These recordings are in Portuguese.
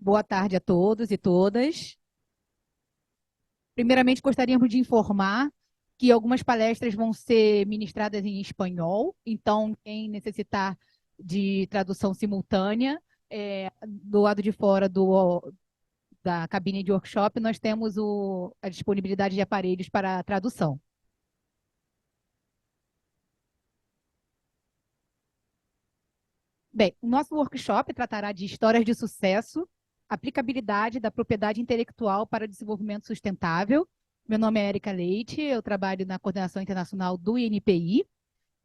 Boa tarde a todos e todas. Primeiramente, gostaríamos de informar que algumas palestras vão ser ministradas em espanhol, então, quem necessitar de tradução simultânea, do lado de fora da cabine de workshop, nós temos a disponibilidade de aparelhos para a tradução. Bem, o nosso workshop tratará de histórias de sucesso, aplicabilidade da propriedade intelectual para o desenvolvimento sustentável. Meu nome é Erika Leite, eu trabalho na coordenação internacional do INPI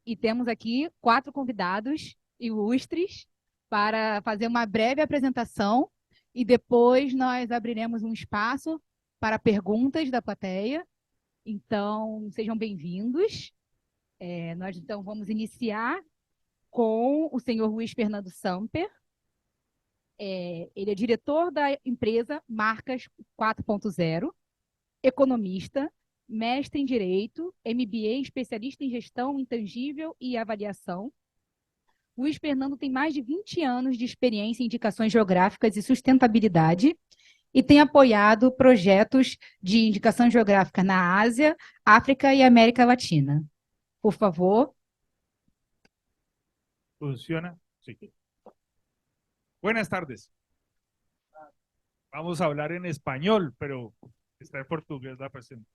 e temos aqui 4 convidados ilustres para fazer uma breve apresentação e depois nós abriremos um espaço para perguntas da plateia. Então, sejam bem-vindos. Nós então vamos iniciar com o senhor Luiz Fernando Samper. Ele é diretor da empresa Marcas 4.0, economista, mestre em Direito, MBA, especialista em Gestão Intangível e Avaliação. Luiz Fernando tem mais de 20 anos de experiência em indicações geográficas e sustentabilidade e tem apoiado projetos de indicação geográfica na Ásia, África e América Latina. Por favor. ¿Funciona? Sí. Buenas tardes. Vamos a hablar en español, pero está en portugués la presentación.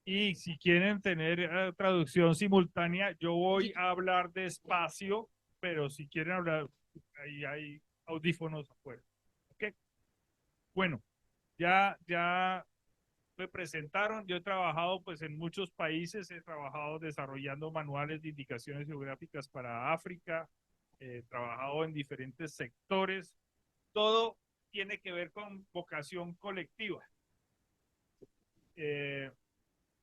Y si quieren tener traducción simultánea, yo voy a hablar despacio, pero si quieren hablar, ahí hay audífonos afuera. ¿Ok? Bueno, ya me presentaron. Yo he trabajado pues en muchos países, he trabajado desarrollando manuales de indicaciones geográficas para África, he trabajado en diferentes sectores. Todo tiene que ver con vocación colectiva.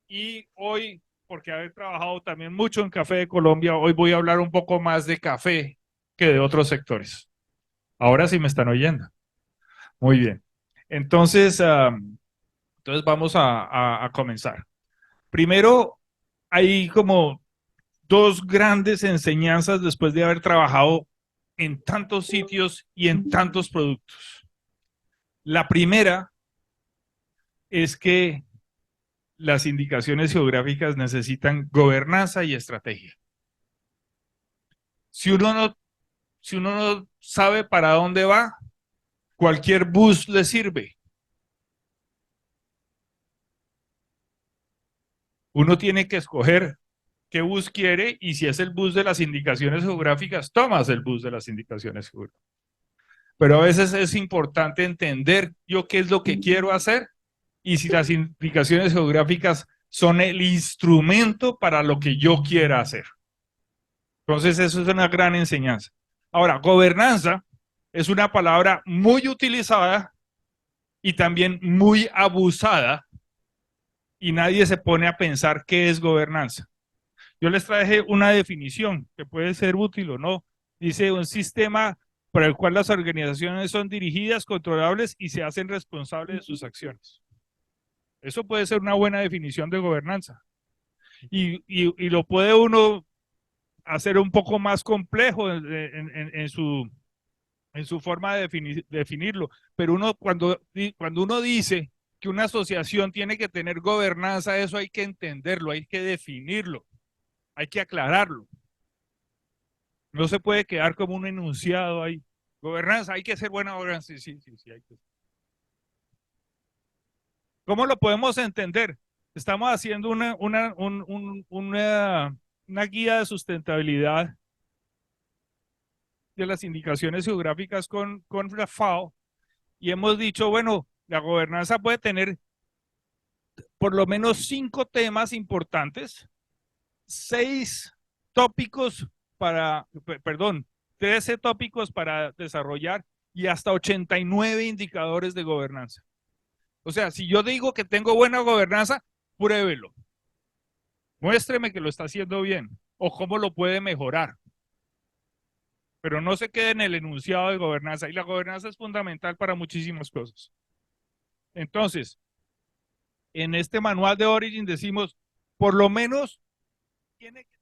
Y hoy, porque he trabajado también mucho en Café de Colombia, hoy voy a hablar un poco más de café que de otros sectores. Ahora sí me están oyendo. Muy bien. Entonces vamos a comenzar. Primero, hay como 2 grandes enseñanzas después de haber trabajado en tantos sitios y en tantos productos. La primera es que las indicaciones geográficas necesitan gobernanza y estrategia. Si uno no sabe para dónde va, cualquier bus le sirve. Uno tiene que escoger qué bus quiere, y si es el bus de las indicaciones geográficas, tomas el bus de las indicaciones geográficas. Pero a veces es importante entender yo qué es lo que quiero hacer y si las indicaciones geográficas son el instrumento para lo que yo quiera hacer. Entonces eso es una gran enseñanza. Ahora, gobernanza es una palabra muy utilizada y también muy abusada, y nadie se pone a pensar qué es gobernanza. Yo les traje una definición que puede ser útil o no. Dice: un sistema por el cual las organizaciones son dirigidas, controlables y se hacen responsables de sus acciones. Eso puede ser una buena definición de gobernanza. Y lo puede uno hacer un poco más complejo en su forma de definirlo. Pero cuando uno dice que una asociación tiene que tener gobernanza, eso hay que entenderlo, hay que definirlo, hay que aclararlo. No se puede quedar como un enunciado ahí. Gobernanza, hay que ser buena gobernanza. Sí, hay que. ¿Cómo lo podemos entender? Estamos haciendo una guía de sustentabilidad de las indicaciones geográficas con la FAO, y hemos dicho, bueno, la gobernanza puede tener por lo menos 5 temas importantes, 6 tópicos perdón, 13 tópicos para desarrollar y hasta 89 indicadores de gobernanza. O sea, si yo digo que tengo buena gobernanza, pruébelo. Muéstreme que lo está haciendo bien o cómo lo puede mejorar. Pero no se quede en el enunciado de gobernanza. Y la gobernanza es fundamental para muchísimas cosas. Entonces, en este manual de Origin decimos, por lo menos tiene que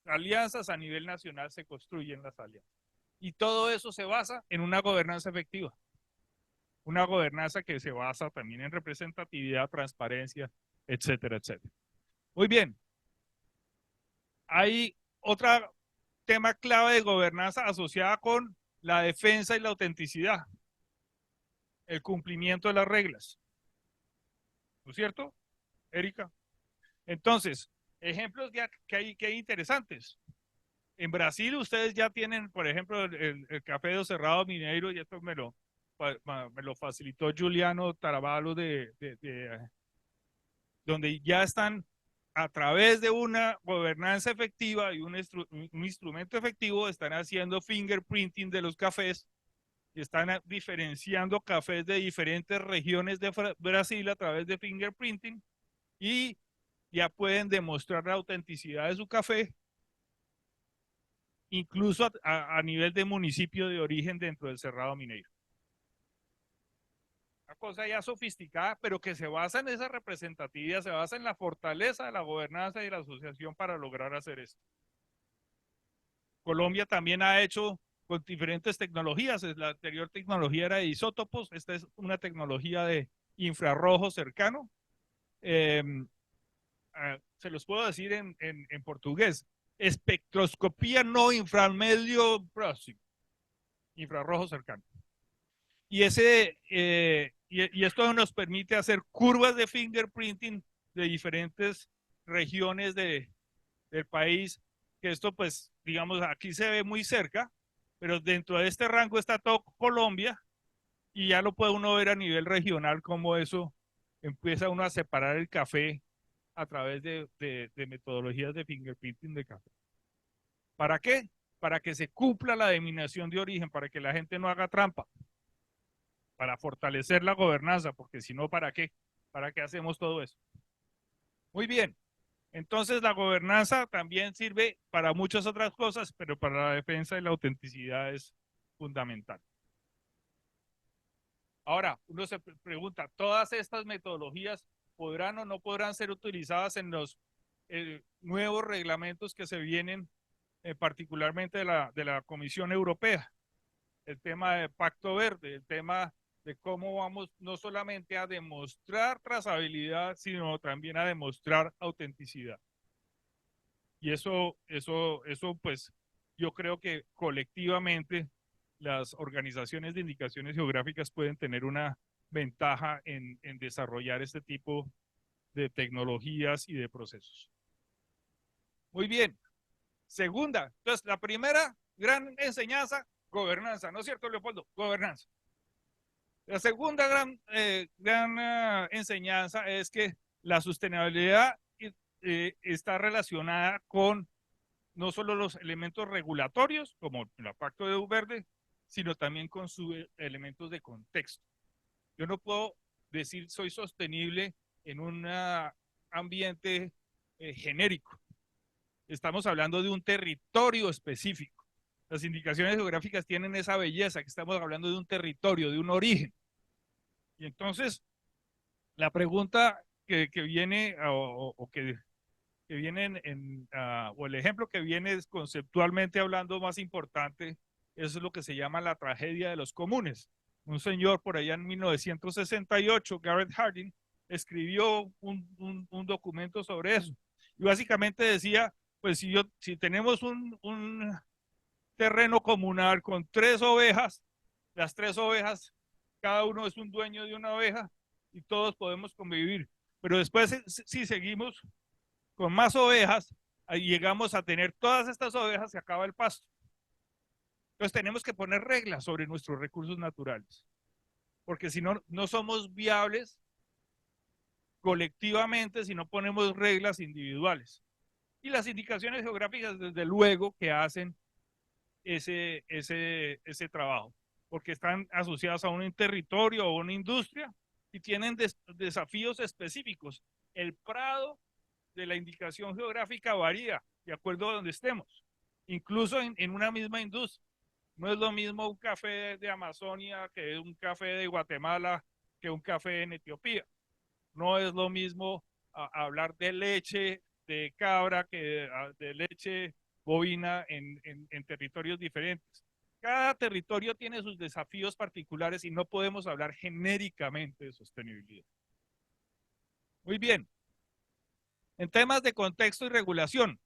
alianzas a nivel nacional se construyen las alianzas. Y todo eso se basa en una gobernanza efectiva. Una gobernanza que se basa también en representatividad, transparencia, etcétera, etcétera. Muy bien. Hay otro tema clave de gobernanza asociada con la defensa y la autenticidad, el cumplimiento de las reglas. ¿No es cierto, Erika? Entonces, ejemplos que hay interesantes. En Brasil ustedes ya tienen, por ejemplo, el café do Cerrado Mineiro, y esto me lo facilitó Juliano Taraballo donde ya están a través de una gobernanza efectiva y un instrumento efectivo, están haciendo fingerprinting de los cafés y están diferenciando cafés de diferentes regiones de Brasil a través de fingerprinting y ya pueden demostrar la autenticidad de su café, incluso a nivel de municipio de origen dentro del Cerrado Mineiro. Una cosa ya sofisticada, pero que se basa en esa representatividad, se basa en la fortaleza de la gobernanza y la asociación para lograr hacer esto. Colombia también ha hecho con diferentes tecnologías. La anterior tecnología era de isótopos, esta es una tecnología de infrarrojo cercano. Se los puedo decir en portugués. Espectroscopía no inframedio próximo, infrarrojo cercano. Y esto nos permite hacer curvas de fingerprinting de diferentes regiones del país, que esto pues, digamos, aquí se ve muy cerca, pero dentro de este rango está todo Colombia, y ya lo puede uno ver a nivel regional como eso empieza uno a separar el café a través de metodologías de fingerprinting de café. ¿Para qué? Para que se cumpla la denominación de origen, para que la gente no haga trampa, para fortalecer la gobernanza, porque si no, ¿para qué? ¿Para qué hacemos todo eso? Muy bien. Entonces la gobernanza también sirve para muchas otras cosas, pero para la defensa de la autenticidad es fundamental. Ahora, uno se pregunta, ¿todas estas metodologías podrán o no podrán ser utilizadas en los nuevos reglamentos que se vienen, particularmente de la Comisión Europea? El tema de Pacto Verde, el tema de cómo vamos no solamente a demostrar trazabilidad, sino también a demostrar autenticidad. Y eso pues, yo creo que colectivamente las organizaciones de indicaciones geográficas pueden tener una ventaja en desarrollar este tipo de tecnologías y de procesos. Muy bien. Segunda, entonces la primera gran enseñanza, gobernanza, ¿no es cierto, Leopoldo? Gobernanza. La segunda gran enseñanza es que la sustentabilidad está relacionada con no solo los elementos regulatorios, como el Pacto de Verde, sino también con sus elementos de contexto. Yo no puedo decir soy sostenible en un ambiente genérico. Estamos hablando de un territorio específico. Las indicaciones geográficas tienen esa belleza, que estamos hablando de un territorio, de un origen. Y entonces, la pregunta que viene, o que viene o el ejemplo que viene es conceptualmente hablando más importante, eso es lo que se llama la tragedia de los comunes. Un señor por allá en 1968, Garrett Hardin, escribió un documento sobre eso. Y básicamente decía, pues si tenemos un terreno comunal con 3 ovejas, las 3 ovejas, cada uno es un dueño de una oveja y todos podemos convivir. Pero después, si seguimos con más ovejas, llegamos a tener todas estas ovejas, se acaba el pasto. Entonces tenemos que poner reglas sobre nuestros recursos naturales, porque si no, no somos viables colectivamente si no ponemos reglas individuales. Y las indicaciones geográficas, desde luego, que hacen ese trabajo, porque están asociadas a un territorio o una industria y tienen desafíos específicos. El prado de la indicación geográfica varía de acuerdo a donde estemos, incluso en una misma industria. No es lo mismo un café de Amazonia que un café de Guatemala que un café en Etiopía. No es lo mismo hablar de leche de cabra que de leche bovina en territorios diferentes. Cada territorio tiene sus desafíos particulares y no podemos hablar genéricamente de sostenibilidad. Muy bien. En temas de contexto y regulación,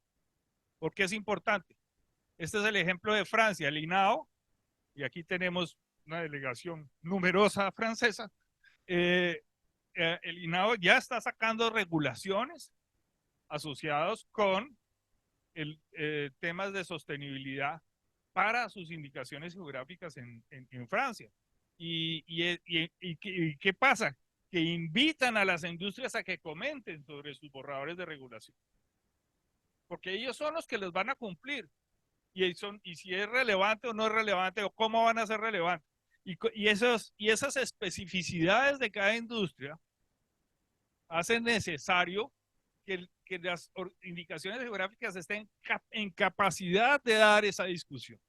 ¿por qué es importante? Este es el ejemplo de Francia, el INAO, y aquí tenemos una delegación numerosa francesa. El INAO ya está sacando regulaciones asociados con temas de sostenibilidad para sus indicaciones geográficas en Francia. ¿Y qué pasa? Que invitan a las industrias a que comenten sobre sus borradores de regulación. Porque ellos son los que les van a cumplir. Y si es relevante o no es relevante, o cómo van a ser relevantes. Y esas especificidades de cada industria hacen necesario que las indicaciones geográficas estén en capacidad de dar esa discusión.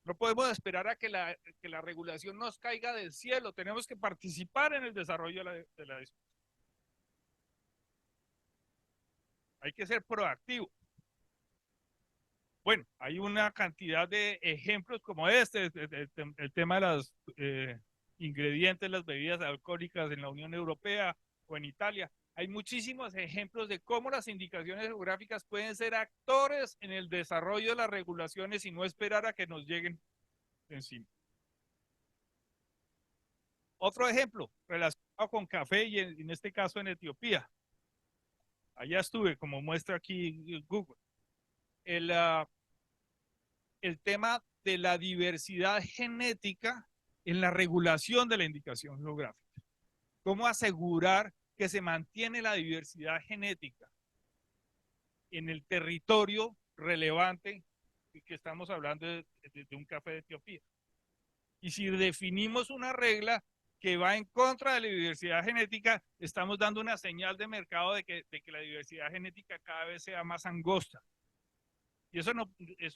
No podemos esperar a que la regulación nos caiga del cielo, tenemos que participar en el desarrollo de la discusión. Hay que ser proactivo. Bueno, hay una cantidad de ejemplos como este, el tema de los ingredientes, las bebidas alcohólicas en la Unión Europea o en Italia. Hay muchísimos ejemplos de cómo las indicaciones geográficas pueden ser actores en el desarrollo de las regulaciones y no esperar a que nos lleguen encima. Otro ejemplo relacionado con café y en este caso en Etiopía. Allá estuve, como muestra aquí Google. El tema de la diversidad genética en la regulación de la indicación geográfica. ¿Cómo asegurar que se mantiene la diversidad genética en el territorio relevante que estamos hablando de un café de Etiopía? Y si definimos una regla que va en contra de la diversidad genética, estamos dando una señal de mercado de que la diversidad genética cada vez sea más angosta. Y eso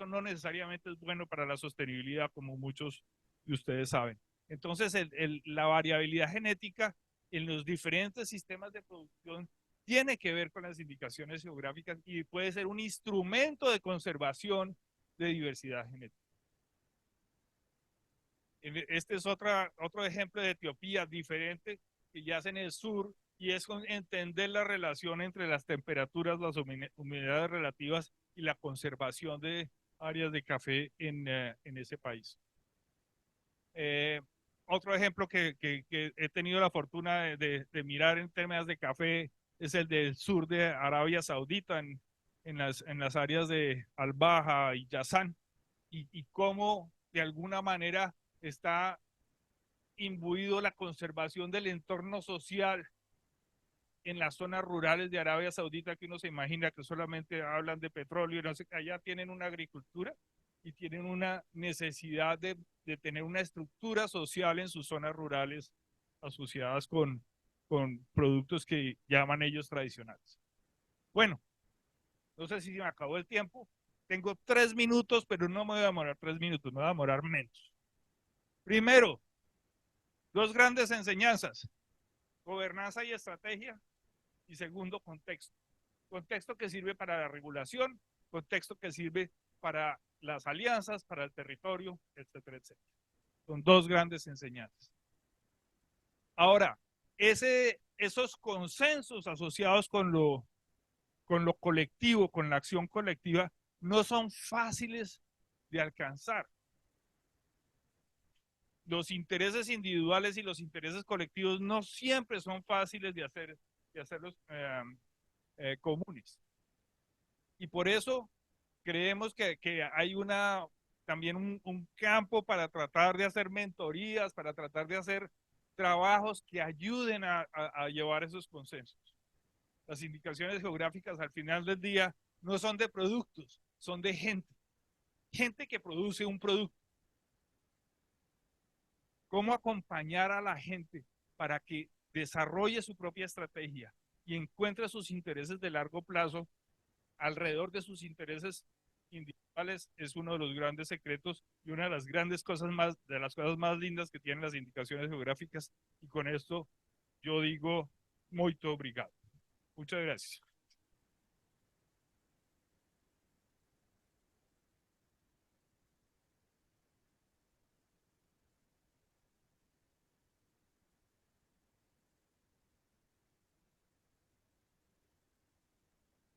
no necesariamente es bueno para la sostenibilidad, como muchos de ustedes saben. Entonces, la variabilidad genética en los diferentes sistemas de producción tiene que ver con las indicaciones geográficas y puede ser un instrumento de conservación de diversidad genética. Este es otro ejemplo de Etiopía diferente que yace en el sur y es entender la relación entre las temperaturas, las humedades relativas y la conservación de áreas de café en ese país. Otro ejemplo que he tenido la fortuna de mirar en temas de café es el del sur de Arabia Saudita, en las áreas de Al-Baha y Yazán, y cómo de alguna manera está imbuido la conservación del entorno social en las zonas rurales de Arabia Saudita, que uno se imagina que solamente hablan de petróleo, no sé, allá tienen una agricultura y tienen una necesidad de tener una estructura social en sus zonas rurales asociadas con productos que llaman ellos tradicionales. Bueno, no sé si se me acabó el tiempo. Tengo 3 minutos, pero no me voy a demorar 3 minutos, me voy a demorar menos. Primero, 2 grandes enseñanzas: gobernanza y estrategia, y segundo, contexto. Contexto que sirve para la regulación, contexto que sirve para las alianzas, para el territorio, etcétera, etcétera. Son 2 grandes enseñanzas. Ahora, esos consensos asociados con lo colectivo, con la acción colectiva, no son fáciles de alcanzar. Los intereses individuales y los intereses colectivos no siempre son fáciles de hacerlos comunes. Y por eso creemos que hay también un campo para tratar de hacer mentorías, para tratar de hacer trabajos que ayuden a llevar esos consensos. Las indicaciones geográficas al final del día no son de productos, son de gente. Gente que produce un producto. ¿Cómo acompañar a la gente para que desarrolle su propia estrategia y encuentre sus intereses de largo plazo alrededor de sus intereses individuales? Es uno de los grandes secretos y una de las grandes cosas más lindas que tienen las indicaciones geográficas. Y con esto yo digo muy obrigado. Muchas gracias.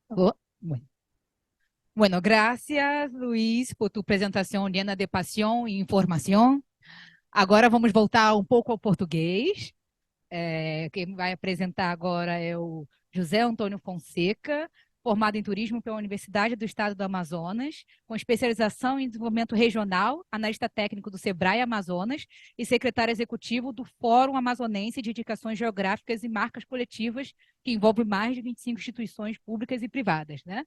Oh, bueno. Bueno, gracias, Luiz, por tu apresentação llena de paixão e informação. Agora vamos voltar um pouco ao português. Quem vai apresentar agora é o José Antônio Fonseca, formado em turismo pela Universidade do Estado do Amazonas, com especialização em desenvolvimento regional, analista técnico do Sebrae Amazonas e secretário executivo do Fórum Amazonense de Indicações Geográficas e Marcas Coletivas, que envolve mais de 25 instituições públicas e privadas, né?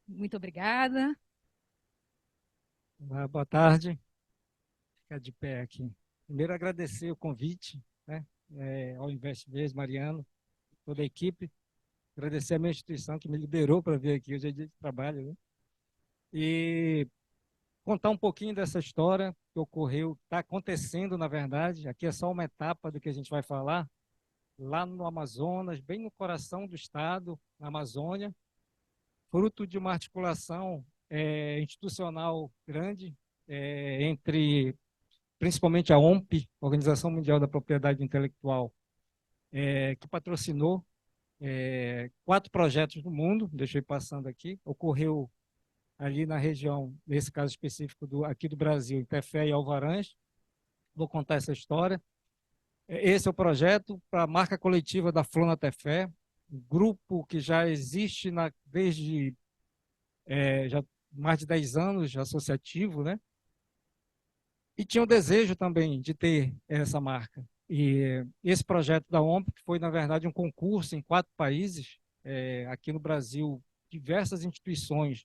Muito obrigada. Boa tarde. Ficar de pé aqui. Primeiro, agradecer o convite, né, ao Invest Mesmo, Mariano, toda a equipe. Agradecer a minha instituição que me liberou para vir aqui, hoje é dia de trabalho, né? E contar um pouquinho dessa história que ocorreu, está acontecendo, na verdade. Aqui é só uma etapa do que a gente vai falar. Lá no Amazonas, bem no coração do estado, na Amazônia, fruto de uma articulação institucional grande entre principalmente a OMP, Organização Mundial da Propriedade Intelectual, que patrocinou 4 projetos no mundo, deixei passando aqui, ocorreu ali na região, nesse caso específico aqui do Brasil, em Tefé e Alvarães. Vou contar essa história. Esse é o projeto para a marca coletiva da Flona Tefé, um grupo que já existe desde já mais de 10 anos, associativo, né? E tinha o desejo também de ter essa marca. E esse projeto da OMP, que foi, na verdade, um concurso em 4 países, aqui no Brasil, diversas instituições,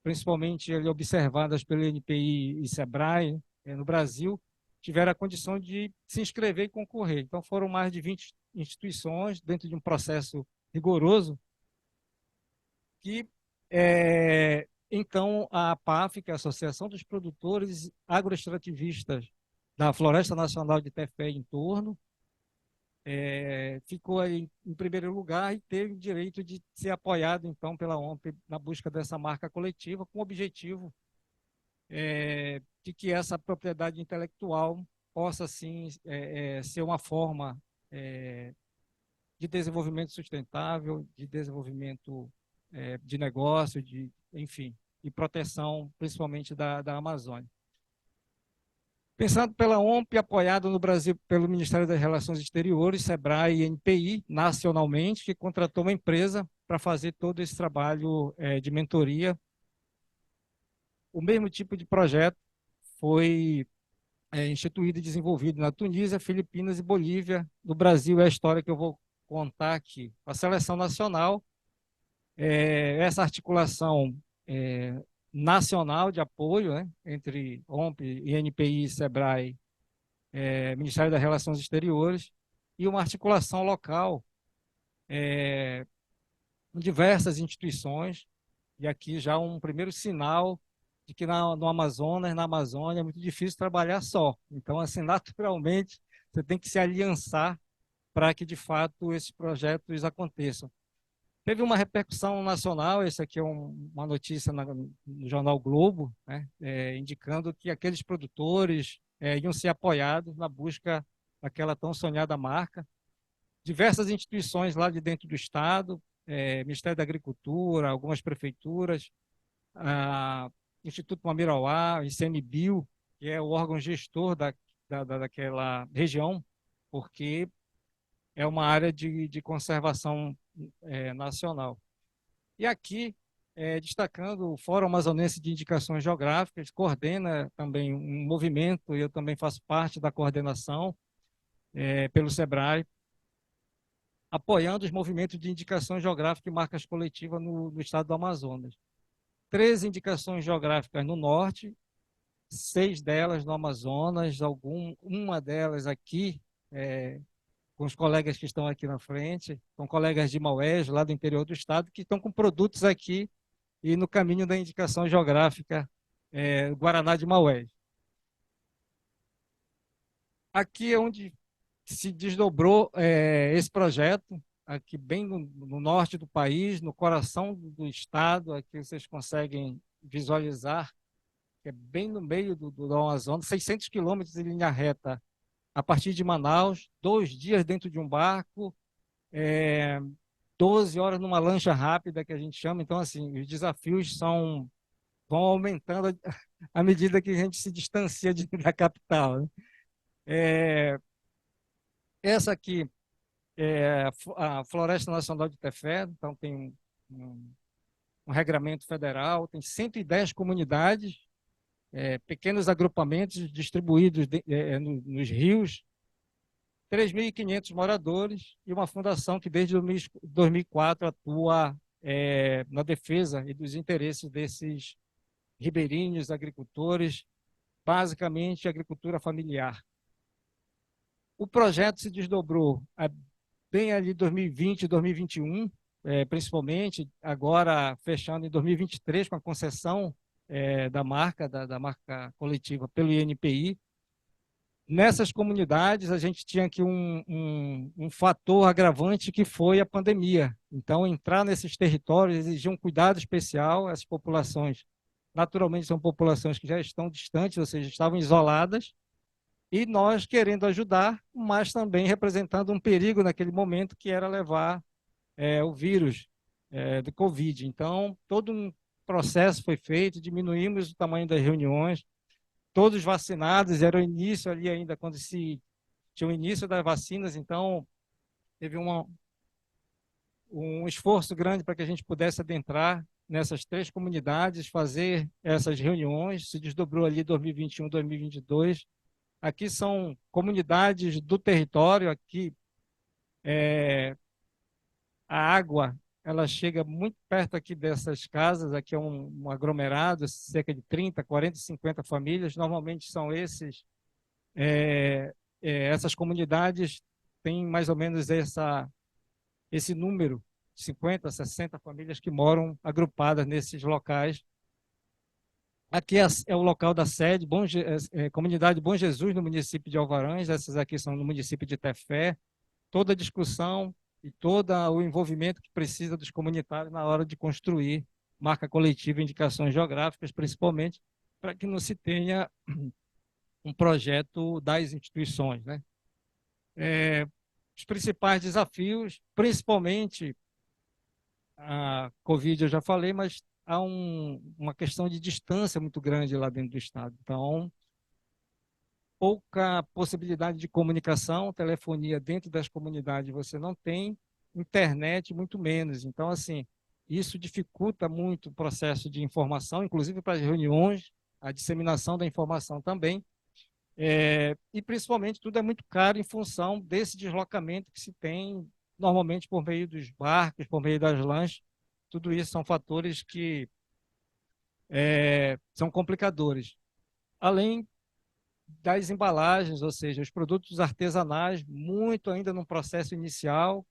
principalmente ali, observadas pelo NPI e Sebrae, no Brasil, tiveram a condição de se inscrever e concorrer. Então, foram mais de 20 instituições, dentro de um processo rigoroso, que então, a APAF, que é a Associação dos Produtores Agroextrativistas da Floresta Nacional de Tefé e entorno, ficou aí em primeiro lugar e teve o direito de ser apoiado, então, pela OMP na busca dessa marca coletiva, com o objetivo de que essa propriedade intelectual possa, sim, ser uma forma de desenvolvimento sustentável, de desenvolvimento de negócio, enfim, e proteção, principalmente da Amazônia. Pensado pela OMP, apoiado no Brasil pelo Ministério das Relações Exteriores, Sebrae e NPI, nacionalmente, que contratou uma empresa para fazer todo esse trabalho de mentoria. O mesmo tipo de projeto foi instituído e desenvolvido na Tunísia, Filipinas e Bolívia. No Brasil é a história que eu vou contar aqui. A seleção nacional, essa articulação nacional de apoio, né, entre OMP, INPI, Sebrae, Ministério das Relações Exteriores, e uma articulação local com diversas instituições, e aqui já um primeiro sinal de que no Amazonas, na Amazônia, é muito difícil trabalhar só. Então, assim, naturalmente, você tem que se aliançar para que, de fato, esses projetos aconteçam. Teve uma repercussão nacional, essa aqui é uma notícia no jornal Globo, né, indicando que aqueles produtores iam ser apoiados na busca daquela tão sonhada marca. Diversas instituições lá de dentro do Estado, Ministério da Agricultura, algumas prefeituras, Instituto Mamirauá, ICMBio, que é o órgão gestor daquela região, porque é uma área de conservação nacional. E aqui, destacando o Fórum Amazonense de Indicações Geográficas, coordena também um movimento, e eu também faço parte da coordenação pelo Sebrae, apoiando os movimentos de indicações geográficas e marcas coletivas no estado do Amazonas. 13 indicações geográficas no norte, 6 delas no Amazonas, uma delas aqui, com os colegas que estão aqui na frente, com colegas de Maués, lá do interior do estado, que estão com produtos aqui e no caminho da indicação geográfica Guaraná de Maués. Aqui é onde se desdobrou esse projeto, aqui bem no norte do país, no coração do estado, aqui vocês conseguem visualizar, que é bem no meio do Amazonas, 600 quilômetros em linha reta, a partir de Manaus, 2 dias dentro de um barco, 12 horas numa lancha rápida, que a gente chama. Então, assim, os desafios vão aumentando à medida que a gente se distancia da capital, né? Essa aqui é a Floresta Nacional de Tefé, então tem um regramento federal, tem 110 comunidades, pequenos agrupamentos distribuídos nos rios, 3.500 moradores e uma fundação que desde 2004 atua na defesa e dos interesses desses ribeirinhos, agricultores, basicamente agricultura familiar. O projeto se desdobrou bem ali 2020 e 2021, principalmente agora fechando em 2023 com a concessão da marca coletiva pelo INPI. Nessas comunidades, a gente tinha aqui um fator agravante que foi a pandemia. Então, entrar nesses territórios exigia um cuidado especial. Essas populações, naturalmente, são populações que já estão distantes, ou seja, estavam isoladas, e nós querendo ajudar, mas também representando um perigo naquele momento, que era levar o vírus do Covid. Então, todo um processo foi feito, diminuímos o tamanho das reuniões, todos vacinados, era o início ali ainda, quando se tinha o início das vacinas, então teve um esforço grande para que a gente pudesse adentrar nessas 3 comunidades, fazer essas reuniões, se desdobrou ali 2021, 2022. Aqui são comunidades do território, aqui a água, ela chega muito perto aqui dessas casas, aqui é um aglomerado, cerca de 30, 40, 50 famílias, normalmente são essas comunidades têm mais ou menos esse número, 50, 60 famílias que moram agrupadas nesses locais. Aqui é o local da sede, comunidade Bom Jesus, no município de Alvarães, essas aqui são no município de Tefé. Toda a discussão e todo o envolvimento que precisa dos comunitários na hora de construir marca coletiva e indicações geográficas, principalmente para que não se tenha um projeto das instituições, né? Os principais desafios, principalmente a Covid, eu já falei, mas há uma questão de distância muito grande lá dentro do estado. Então, pouca possibilidade de comunicação, telefonia dentro das comunidades você não tem, internet muito menos. Então, assim, isso dificulta muito o processo de informação, inclusive para as reuniões, a disseminação da informação também. E, principalmente, tudo é muito caro em função desse deslocamento que se tem, normalmente, por meio dos barcos, por meio das lanchas. Tudo isso são fatores que são complicadores. Além das embalagens, ou seja, os produtos artesanais, muito ainda no processo inicial,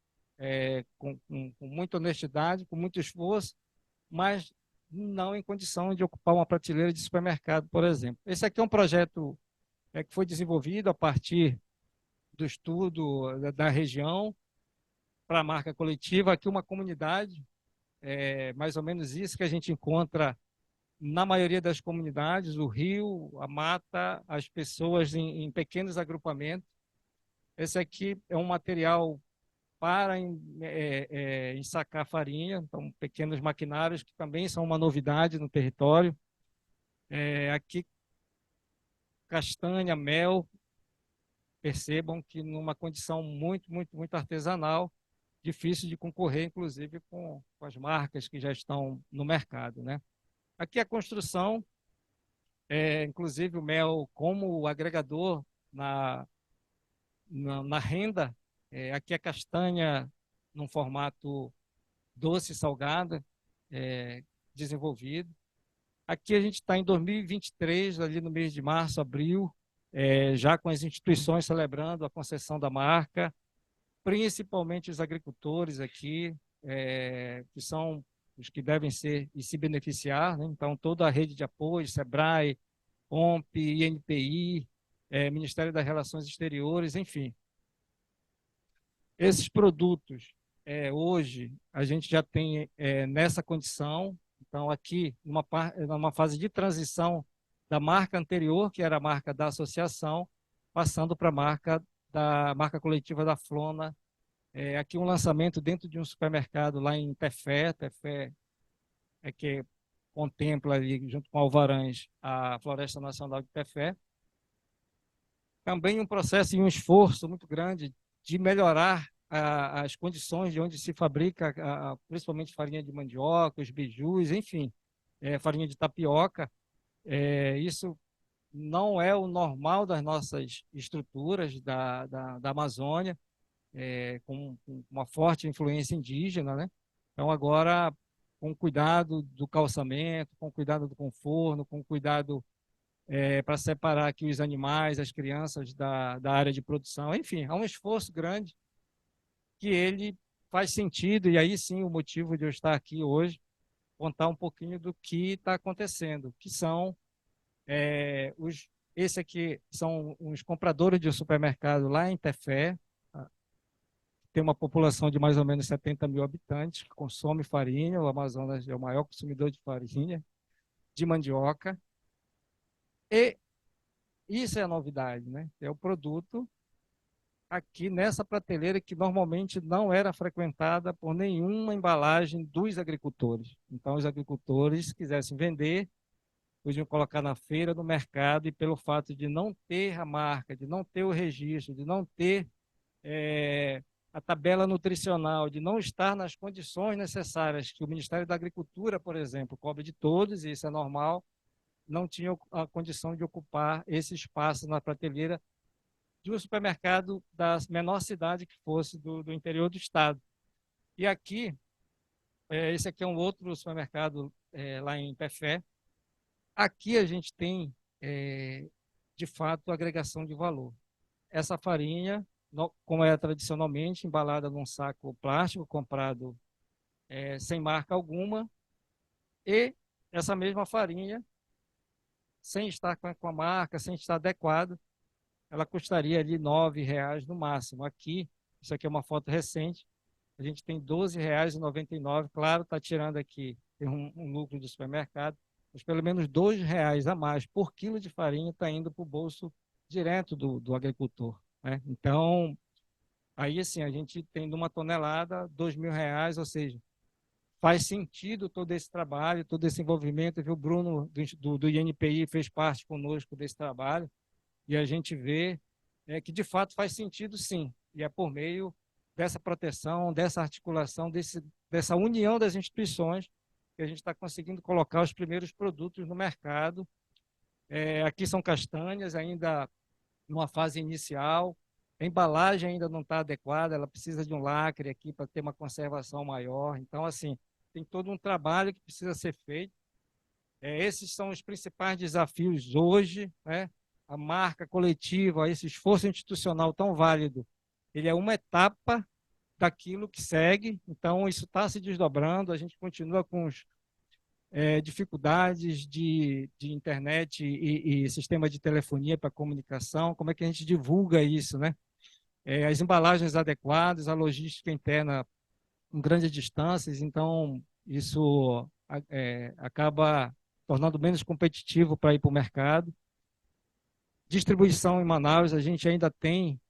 com muita honestidade, com muito esforço, mas não em condição de ocupar uma prateleira de supermercado, por exemplo. Esse aqui é um projeto que foi desenvolvido a partir do estudo da região para a marca coletiva. Aqui uma comunidade, mais ou menos isso que a gente encontra na maioria das comunidades, o rio, a mata, as pessoas em pequenos agrupamentos. Esse aqui é um material para ensacar farinha, então pequenos maquinários que também são uma novidade no território. Aqui castanha, mel, percebam que numa condição muito, muito, muito artesanal, difícil de concorrer, inclusive, com as marcas que já estão no mercado, né? Aqui a construção, inclusive o mel como agregador na renda. Aqui a castanha num formato doce, salgada, desenvolvido. Aqui a gente está em 2023, ali no mês de março, abril, já com as instituições celebrando a concessão da marca, principalmente os agricultores aqui, que são os que devem ser e se beneficiar, né? Então, toda a rede de apoio, SEBRAE, OMP, INPI, Ministério das Relações Exteriores, enfim. Esses produtos, hoje, a gente já tem nessa condição. Então, aqui, numa fase de transição da marca anterior, que era a marca da associação, passando para a marca coletiva da Flona, Aqui um lançamento dentro de um supermercado lá em Tefé. Tefé é que contempla ali, junto com Alvarães, a Floresta Nacional de Tefé. Também um processo e um esforço muito grande de melhorar as condições de onde se fabrica, principalmente farinha de mandioca, os bijus, enfim, farinha de tapioca. Isso não é o normal das nossas estruturas da Amazônia, com uma forte influência indígena, né? Então, agora, com cuidado do calçamento, com cuidado do conforno, com cuidado para separar aqui os animais, as crianças da área de produção. Enfim, há um esforço grande que ele faz sentido, e aí sim o motivo de eu estar aqui hoje, contar um pouquinho do que está acontecendo, que são esse aqui são os compradores de um supermercado lá em Tefé, tem uma população de mais ou menos 70 mil habitantes, que consome farinha, o Amazonas é o maior consumidor de farinha, de mandioca, e isso é a novidade, né? É o produto aqui nessa prateleira que normalmente não era frequentada por nenhuma embalagem dos agricultores. Então, os agricultores, se quisessem vender, podiam colocar na feira, no mercado, e pelo fato de não ter a marca, de não ter o registro, de não ter a tabela nutricional, de não estar nas condições necessárias que o Ministério da Agricultura, por exemplo, cobra de todos, e isso é normal, não tinha a condição de ocupar esse espaço na prateleira de um supermercado da menor cidade que fosse do interior do estado. E aqui, esse aqui é um outro supermercado lá em Tefé. Aqui a gente tem, de fato, agregação de valor. Essa farinha, como é tradicionalmente, embalada num saco plástico, comprado sem marca alguma, e essa mesma farinha, sem estar com a marca, sem estar adequada, ela custaria ali R$ 9 no máximo. Aqui, isso aqui é uma foto recente, a gente tem R$ 12,99. Claro, está tirando aqui, tem um lucro do supermercado, mas pelo menos R$ 2 a mais por quilo de farinha está indo para o bolso direto do agricultor, né? Então, aí assim, a gente tem de uma tonelada R$ 2.000, ou seja, faz sentido todo esse trabalho, todo esse envolvimento, viu? O Bruno do INPI fez parte conosco desse trabalho, e a gente vê que de fato faz sentido sim, e é por meio dessa proteção, dessa articulação, dessa união das instituições que a gente está conseguindo colocar os primeiros produtos no mercado. Aqui são castanhas, ainda numa fase inicial, a embalagem ainda não está adequada, ela precisa de um lacre aqui para ter uma conservação maior. Então, assim, tem todo um trabalho que precisa ser feito. Esses são os principais desafios hoje, né? A marca coletiva, esse esforço institucional tão válido, ele é uma etapa daquilo que segue, então isso está se desdobrando, a gente continua com dificuldades de internet e sistema de telefonia para comunicação, como é que a gente divulga isso, né? As embalagens adequadas, a logística interna com grandes distâncias, então isso acaba tornando menos competitivo para ir para o mercado. Distribuição em Manaus, a gente ainda tem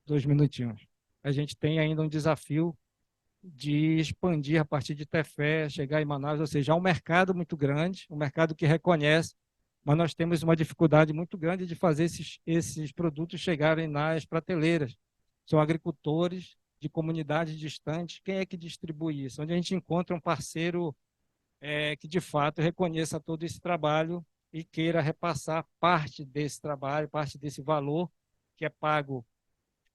2 minutinhos. A gente tem ainda um desafio de expandir a partir de Tefé, chegar em Manaus, ou seja, há um mercado muito grande, um mercado que reconhece, mas nós temos uma dificuldade muito grande de fazer esses produtos chegarem nas prateleiras. São agricultores de comunidades distantes, quem é que distribui isso? Onde a gente encontra um parceiro que de fato reconheça todo esse trabalho e queira repassar parte desse trabalho, parte desse valor que é pago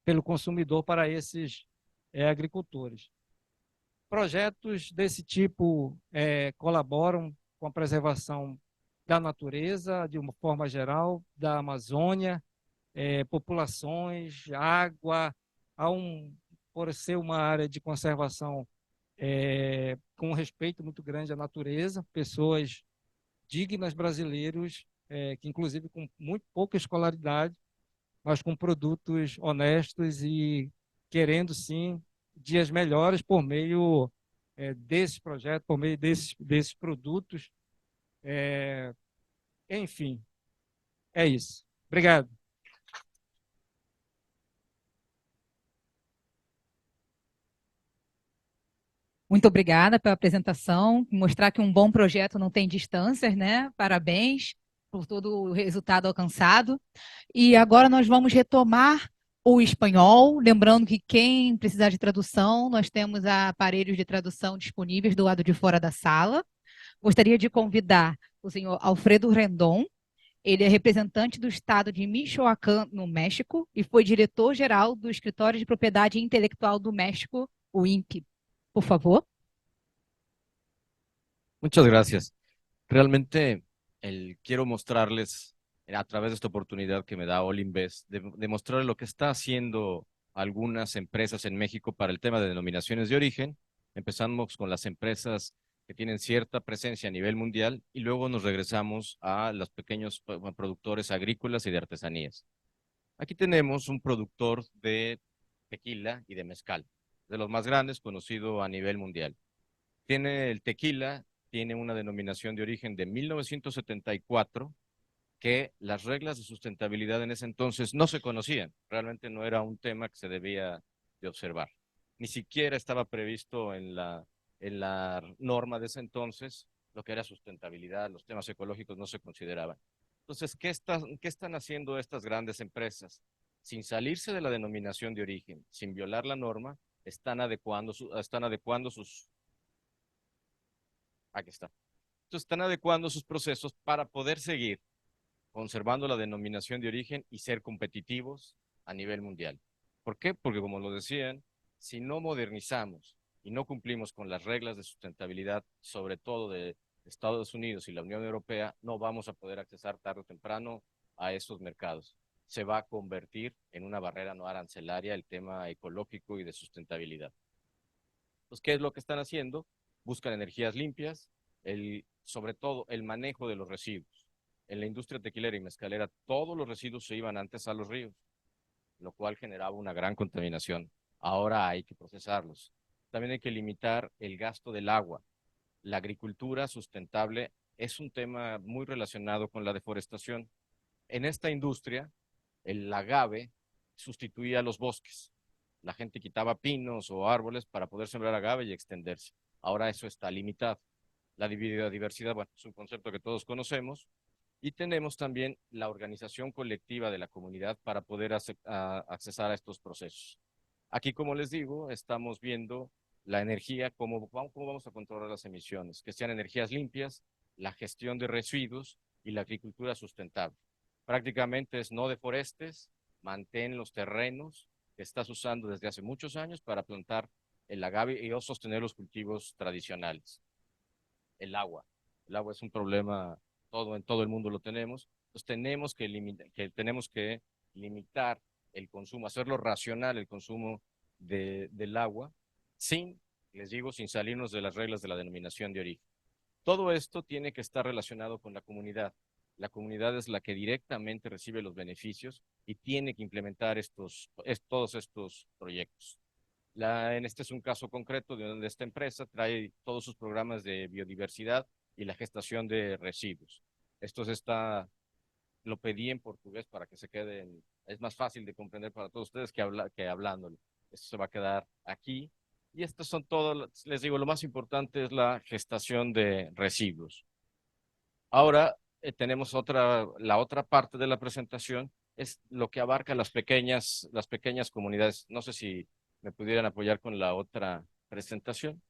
pelo consumidor para esses agricultores. Projetos desse tipo colaboram com a preservação da natureza, de uma forma geral, da Amazônia, populações, água, por ser uma área de conservação com um respeito muito grande à natureza, pessoas dignas brasileiros, que inclusive com muito pouca escolaridade, mas com produtos honestos e querendo sim dias melhores por meio desse projeto, por meio desses produtos. Enfim, é isso. Obrigado. Muito obrigada pela apresentação, mostrar que um bom projeto não tem distâncias, né? Parabéns por todo o resultado alcançado. E agora nós vamos retomar o espanhol, lembrando que quem precisar de tradução, nós temos aparelhos de tradução disponíveis do lado de fora da sala. Gostaria de convidar o senhor Alfredo Rendon. Ele é representante do estado de Michoacán, no México, e foi diretor-geral do Escritório de Propriedade Intelectual do México, o INPE. Por favor. Muchas gracias. Realmente quiero mostrarles a través de esta oportunidad que me da All Invest, de mostrarles lo que está haciendo algunas empresas en México para el tema de denominaciones de origen. Empezamos con las empresas que tienen cierta presencia a nivel mundial y luego nos regresamos a los pequeños productores agrícolas y de artesanías. Aquí tenemos un productor de tequila y de mezcal, de los más grandes, conocido a nivel mundial. Tiene el tequila, tiene una denominación de origen de 1974, que las reglas de sustentabilidad en ese entonces no se conocían. Realmente no era un tema que se debía de observar. Ni siquiera estaba previsto en la norma de ese entonces lo que era sustentabilidad, los temas ecológicos no se consideraban. Entonces, ¿qué están haciendo estas grandes empresas? Sin salirse de la denominación de origen, sin violar la norma, están adecuando sus... Aquí está. Entonces, están adecuando sus procesos para poder seguir conservando la denominación de origen y ser competitivos a nivel mundial. ¿Por qué? Porque, como lo decían, si no modernizamos y no cumplimos con las reglas de sustentabilidad, sobre todo de Estados Unidos y la Unión Europea, no vamos a poder accesar tarde o temprano a estos mercados. Se va a convertir en una barrera no arancelaria el tema ecológico y de sustentabilidad. Entonces, ¿qué es lo que están haciendo? Buscan energías limpias, sobre todo el manejo de los residuos. En la industria tequilera y mezcalera, todos los residuos se iban antes a los ríos, lo cual generaba una gran contaminación. Ahora hay que procesarlos. También hay que limitar el gasto del agua. La agricultura sustentable es un tema muy relacionado con la deforestación. En esta industria, el agave sustituía a los bosques. La gente quitaba pinos o árboles para poder sembrar agave y extenderse. Ahora eso está limitado. La biodiversidad, bueno, es un concepto que todos conocemos. Y tenemos también la organización colectiva de la comunidad para poder accesar a estos procesos. Aquí, como les digo, estamos viendo la energía, cómo vamos a controlar las emisiones, que sean energías limpias, la gestión de residuos y la agricultura sustentable. Prácticamente es no deforestes, mantén los terrenos que estás usando desde hace muchos años para plantar el agave y o sostener los cultivos tradicionales. El agua es un problema, en todo el mundo lo tenemos, entonces tenemos que limitar el consumo, hacerlo racional el consumo del agua, les digo, sin salirnos de las reglas de la denominación de origen. Todo esto tiene que estar relacionado con la comunidad. La comunidad es la que directamente recibe los beneficios y tiene que implementar todos estos proyectos. Este es un caso concreto de donde esta empresa trae todos sus programas de biodiversidad y la gestación de residuos. Esto lo pedí en portugués para que se queden, es más fácil de comprender para todos ustedes que hablándolo. Esto se va a quedar aquí. Y estas son todas, les digo, lo más importante es la gestación de residuos. Ahora tenemos la otra parte de la presentación, es lo que abarca las pequeñas comunidades. No sé si me pudieran apoyar con la otra presentación.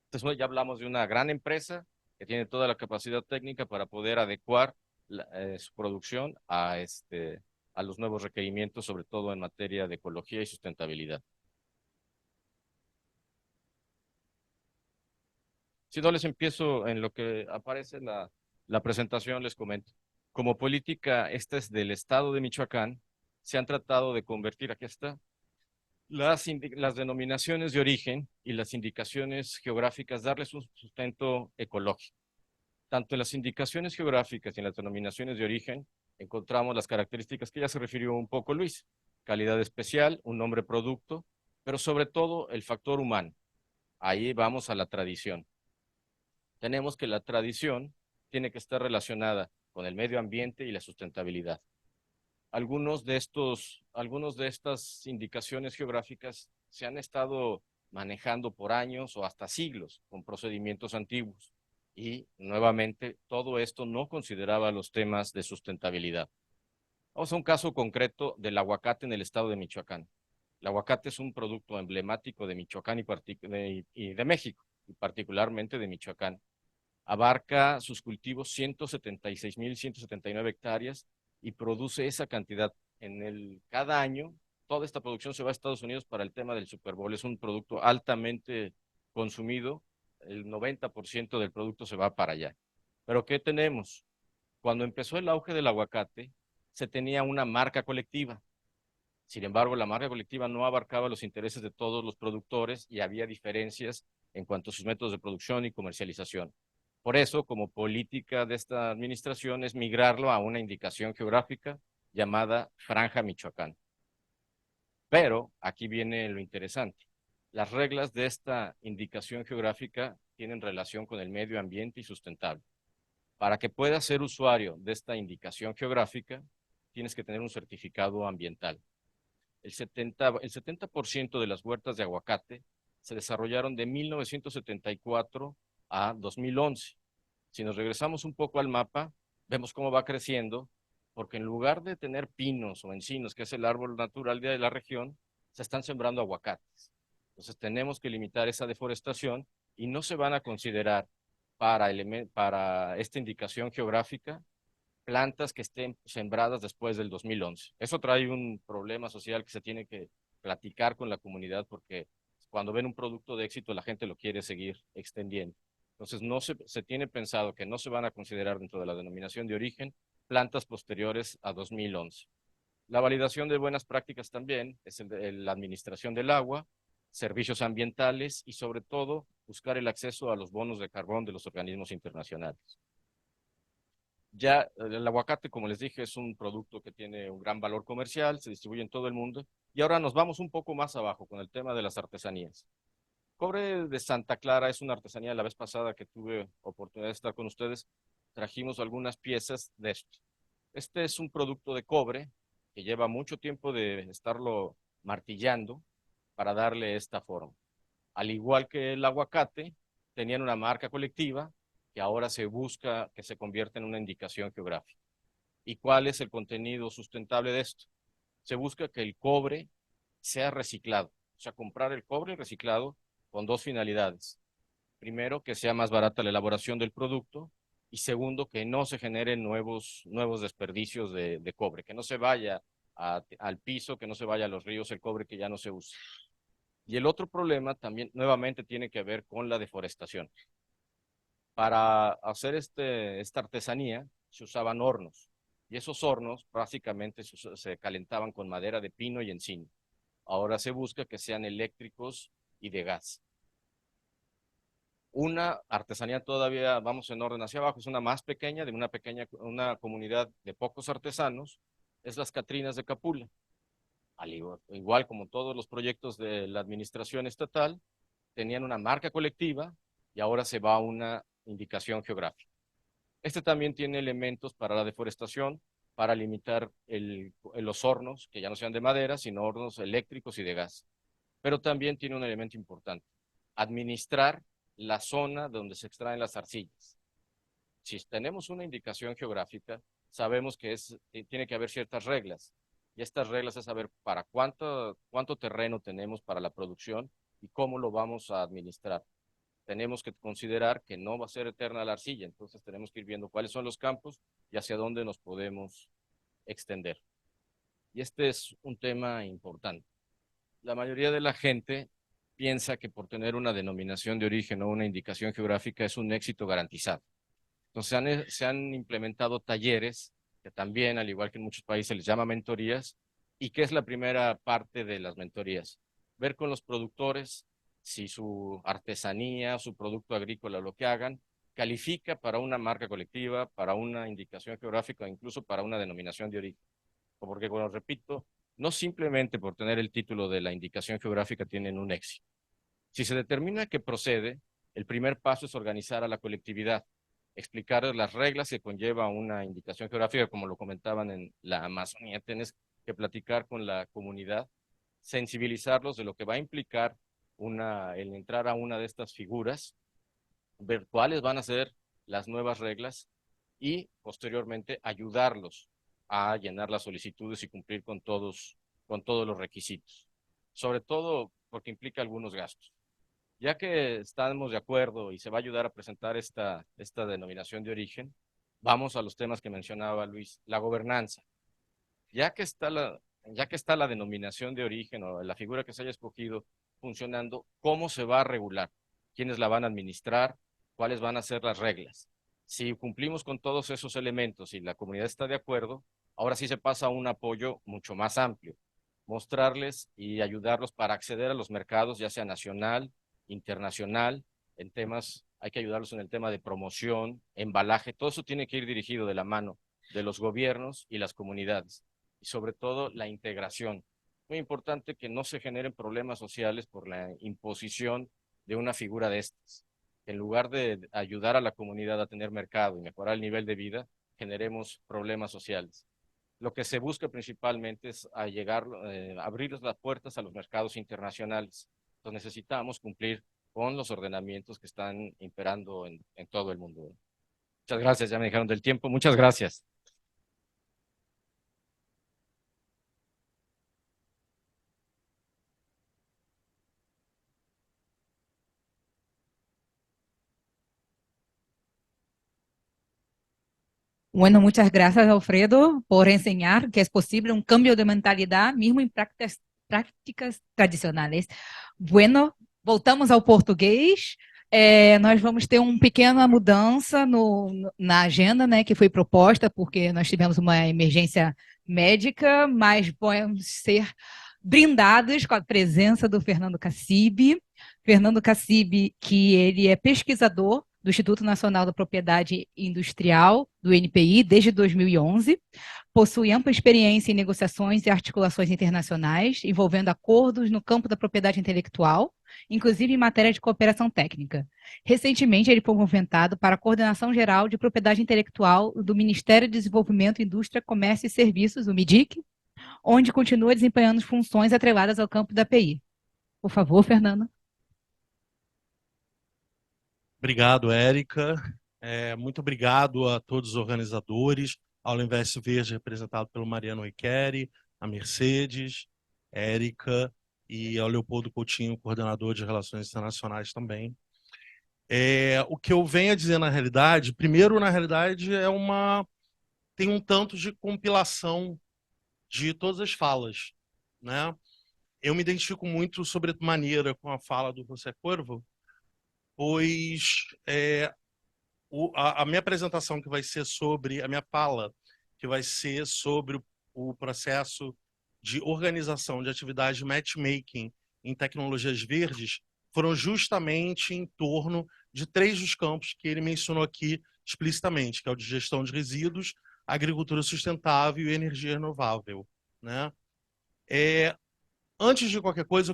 Entonces, ya hablamos de una gran empresa que tiene toda la capacidad técnica para poder adecuar su producción a los nuevos requerimientos, sobre todo en materia de ecología y sustentabilidad. Si no les empiezo en lo que aparece la presentación, les comento. Como política, esta es del estado de Michoacán, se han tratado de convertir, aquí está, las denominaciones de origen y las indicaciones geográficas, darles un sustento ecológico. Tanto en las indicaciones geográficas y en las denominaciones de origen encontramos las características que ya se refirió un poco Luis, calidad especial, un nombre producto, pero sobre todo el factor humano. Ahí vamos a la tradición. Tenemos que la tradición tiene que estar relacionada con el medio ambiente y la sustentabilidad. Algunos de estas indicaciones geográficas se han estado manejando por años o hasta siglos con procedimientos antiguos. Y nuevamente, todo esto no consideraba los temas de sustentabilidad. Vamos a un caso concreto del aguacate en el estado de Michoacán. El aguacate es un producto emblemático de Michoacán y de México, y particularmente de Michoacán. Abarca sus cultivos 176.179 hectáreas y produce esa cantidad. Cada año, toda esta producción se va a Estados Unidos para el tema del Super Bowl. Es un producto altamente consumido. El 90% del producto se va para allá. Pero ¿qué tenemos? Cuando empezó el auge del aguacate, se tenía una marca colectiva. Sin embargo, la marca colectiva no abarcaba los intereses de todos los productores y había diferencias en cuanto a sus métodos de producción y comercialización. Por eso, como política de esta administración, es migrarlo a una indicación geográfica llamada Franja Michoacán. Pero aquí viene lo interesante. Las reglas de esta indicación geográfica tienen relación con el medio ambiente y sustentable. Para que puedas ser usuario de esta indicación geográfica, tienes que tener un certificado ambiental. El 70% de las huertas de aguacate se desarrollaron de 1974 a 2011. Si nos regresamos un poco al mapa, vemos cómo va creciendo, porque en lugar de tener pinos o encinos, que es el árbol natural de la región, se están sembrando aguacates. Entonces tenemos que limitar esa deforestación y no se van a considerar para esta indicación geográfica plantas que estén sembradas después del 2011. Eso trae un problema social que se tiene que platicar con la comunidad porque cuando ven un producto de éxito la gente lo quiere seguir extendiendo. Entonces se tiene pensado que no se van a considerar dentro de la denominación de origen plantas posteriores a 2011. La validación de buenas prácticas también es la administración del agua, servicios ambientales y sobre todo buscar el acceso a los bonos de carbón de los organismos internacionales. Ya el aguacate, como les dije, es un producto que tiene un gran valor comercial, se distribuye en todo el mundo. Y ahora nos vamos un poco más abajo con el tema de las artesanías. Cobre de Santa Clara es una artesanía. La vez pasada que tuve oportunidad de estar con ustedes, trajimos algunas piezas de esto. Este es un producto de cobre que lleva mucho tiempo de estarlo martillando para darle esta forma. Al igual que el aguacate, tenían una marca colectiva que ahora se busca que se convierta en una indicación geográfica. ¿Y cuál es el contenido sustentable de esto? Se busca que el cobre sea reciclado, o sea, comprar el cobre reciclado con dos finalidades. Primero, que sea más barata la elaboración del producto y segundo, que no se generen nuevos desperdicios de cobre, que no se vaya al piso, que no se vaya a los ríos el cobre que ya no se usa. Y el otro problema también nuevamente tiene que ver con la deforestación. Para hacer esta artesanía se usaban hornos y esos hornos básicamente se calentaban con madera de pino y encino. Ahora se busca que sean eléctricos y de gas. Una artesanía todavía, vamos en orden hacia abajo, es una más pequeña, de una comunidad de pocos artesanos, es las Catrinas de Capula. Igual como todos los proyectos de la administración estatal, tenían una marca colectiva y ahora se va a una indicación geográfica. Este también tiene elementos para la deforestación, para limitar los hornos, que ya no sean de madera, sino hornos eléctricos y de gas. Pero también tiene un elemento importante, administrar la zona donde se extraen las arcillas. Si tenemos una indicación geográfica, sabemos que tiene que haber ciertas reglas. Y estas reglas es saber para cuánto terreno tenemos para la producción y cómo lo vamos a administrar. Tenemos que considerar que no va a ser eterna la arcilla, entonces tenemos que ir viendo cuáles son los campos y hacia dónde nos podemos extender. Y este es un tema importante. La mayoría de la gente piensa que por tener una denominación de origen o una indicación geográfica es un éxito garantizado. Entonces se han implementado talleres que también, al igual que en muchos países, les llama mentorías. ¿Y qué es la primera parte de las mentorías? Ver con los productores si su artesanía, su producto agrícola, lo que hagan, califica para una marca colectiva, para una indicación geográfica, incluso para una denominación de origen. Porque, como repito, no simplemente por tener el título de la indicación geográfica tienen un éxito. Si se determina que procede, el primer paso es organizar a la colectividad, explicar las reglas que conlleva una indicación geográfica, como lo comentaban en la Amazonía, tienes que platicar con la comunidad, sensibilizarlos de lo que va a implicar el entrar a una de estas figuras, ver cuáles van a ser las nuevas reglas y posteriormente ayudarlos a llenar las solicitudes y cumplir con todos los requisitos. Sobre todo porque implica algunos gastos. Ya que estamos de acuerdo y se va a ayudar a presentar esta denominación de origen, vamos a los temas que mencionaba Luis, la gobernanza. Ya que está la denominación de origen o la figura que se haya escogido funcionando, ¿cómo se va a regular? ¿Quiénes la van a administrar? ¿Cuáles van a ser las reglas? Si cumplimos con todos esos elementos y la comunidad está de acuerdo, ahora sí se pasa a un apoyo mucho más amplio, mostrarles y ayudarlos para acceder a los mercados, ya sea nacional, internacional, en temas, hay que ayudarlos en el tema de promoción, embalaje, todo eso tiene que ir dirigido de la mano de los gobiernos y las comunidades, y sobre todo la integración. Muy importante que no se generen problemas sociales por la imposición de una figura de estas. En lugar de ayudar a la comunidad a tener mercado y mejorar el nivel de vida, generemos problemas sociales. Lo que se busca principalmente es abrir las puertas a los mercados internacionales. Entonces necesitamos cumplir con los ordenamientos que están imperando en todo el mundo. Muchas gracias, ya me dejaron del tiempo. Muchas gracias. Bueno, muchas gracias, Alfredo, por enseñar que es posible un cambio de mentalidad, mismo en práticas tradicionais. Bueno, voltamos ao português. Nós vamos ter uma pequena mudança na agenda, né, que foi proposta, porque nós tivemos uma emergência médica, mas vamos ser brindados com a presença do Fernando Cassib. Fernando Cassib, que ele é pesquisador do Instituto Nacional da Propriedade Industrial, do INPI, desde 2011, possui ampla experiência em negociações e articulações internacionais, envolvendo acordos no campo da propriedade intelectual, inclusive em matéria de cooperação técnica. Recentemente, ele foi movimentado para a Coordenação Geral de Propriedade Intelectual do Ministério de Desenvolvimento, Indústria, Comércio e Serviços, o MIDIC, onde continua desempenhando funções atreladas ao campo da API. Por favor, Fernando. Obrigado, Érica. Muito obrigado a todos os organizadores, ao Universo Verde, representado pelo Mariano Riqueri, a Mercedes, Érica e ao Leopoldo Coutinho, coordenador de Relações Internacionais também. O que eu venho a dizer na realidade, primeiro, na realidade, tem um tanto de compilação de todas as falas, né? Eu me identifico muito sobremaneira com a fala do José Corvo, pois a minha apresentação, que vai ser sobre, a minha fala, que vai ser sobre o processo de organização de atividade de matchmaking em tecnologias verdes, foram justamente em torno de 3 dos campos que ele mencionou aqui explicitamente, que é o de gestão de resíduos, agricultura sustentável e energia renovável, né? Antes de qualquer coisa,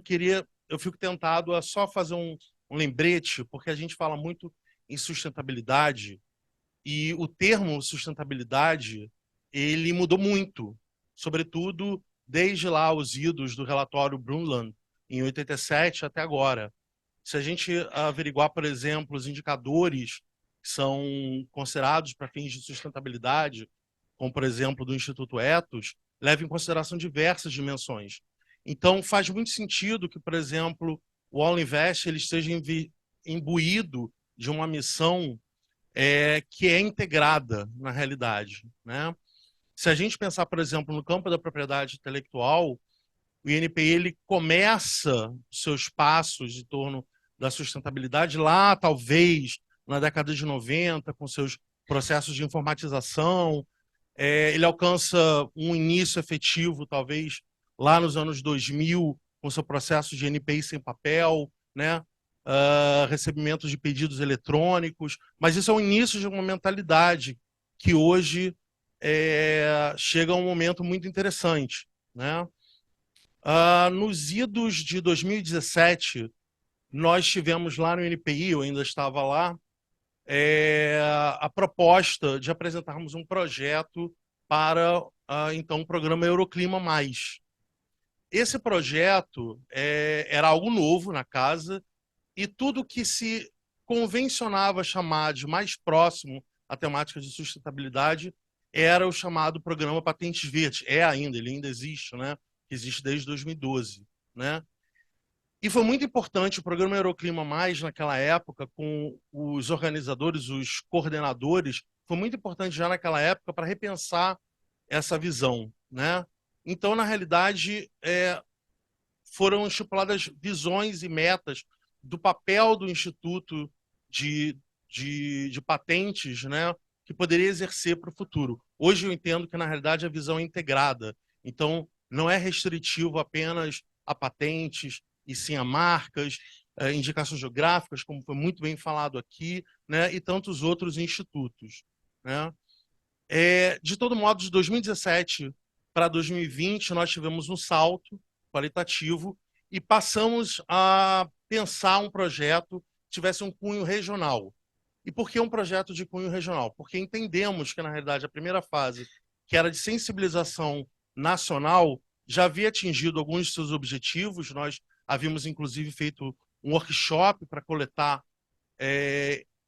eu fico tentado a só fazer um lembrete, porque a gente fala muito em sustentabilidade e o termo sustentabilidade, ele mudou muito, sobretudo desde lá os idos do relatório Brundtland, em 87 até agora. Se a gente averiguar, por exemplo, os indicadores que são considerados para fins de sustentabilidade, como, por exemplo, do Instituto Ethos, leva em consideração diversas dimensões. Então, faz muito sentido que, por exemplo, o All Invest ele esteja imbuído de uma missão que é integrada na realidade, né? Se a gente pensar, por exemplo, no campo da propriedade intelectual, o INPI ele começa seus passos em torno da sustentabilidade lá, talvez, na década de 90, com seus processos de informatização. Ele alcança um início efetivo, talvez, lá nos anos 2000, com seu processo de NPI sem papel, né? Recebimento de pedidos eletrônicos, mas isso é o início de uma mentalidade que hoje chega a um momento muito interessante, né? Nos idos de 2017, nós tivemos lá no INPI, eu ainda estava lá, a proposta de apresentarmos um projeto para, então, o programa Euroclima Mais. esse projeto era algo novo na casa e tudo que se convencionava chamar de mais próximo à temática de sustentabilidade era o chamado Programa Patentes Verdes. Ele ainda existe, né? Existe desde 2012, né? E foi muito importante o programa Euroclima Mais naquela época, com os organizadores, os coordenadores, foi muito importante já naquela época para repensar essa visão, né? Então, na realidade, foram estipuladas visões e metas do papel do Instituto de Patentes, né, que poderia exercer para o futuro. Hoje eu entendo que, na realidade, a visão é integrada. Então, não é restritivo apenas a patentes, e sim a marcas, indicações geográficas, como foi muito bem falado aqui, né, e tantos outros institutos, né? De todo modo, de 2017 para 2020, nós tivemos um salto qualitativo e passamos a pensar um projeto que tivesse um cunho regional. E por que um projeto de cunho regional? Porque entendemos que, na realidade, a primeira fase, que era de sensibilização nacional, já havia atingido alguns de seus objetivos. Nós havíamos, inclusive, feito um workshop para coletar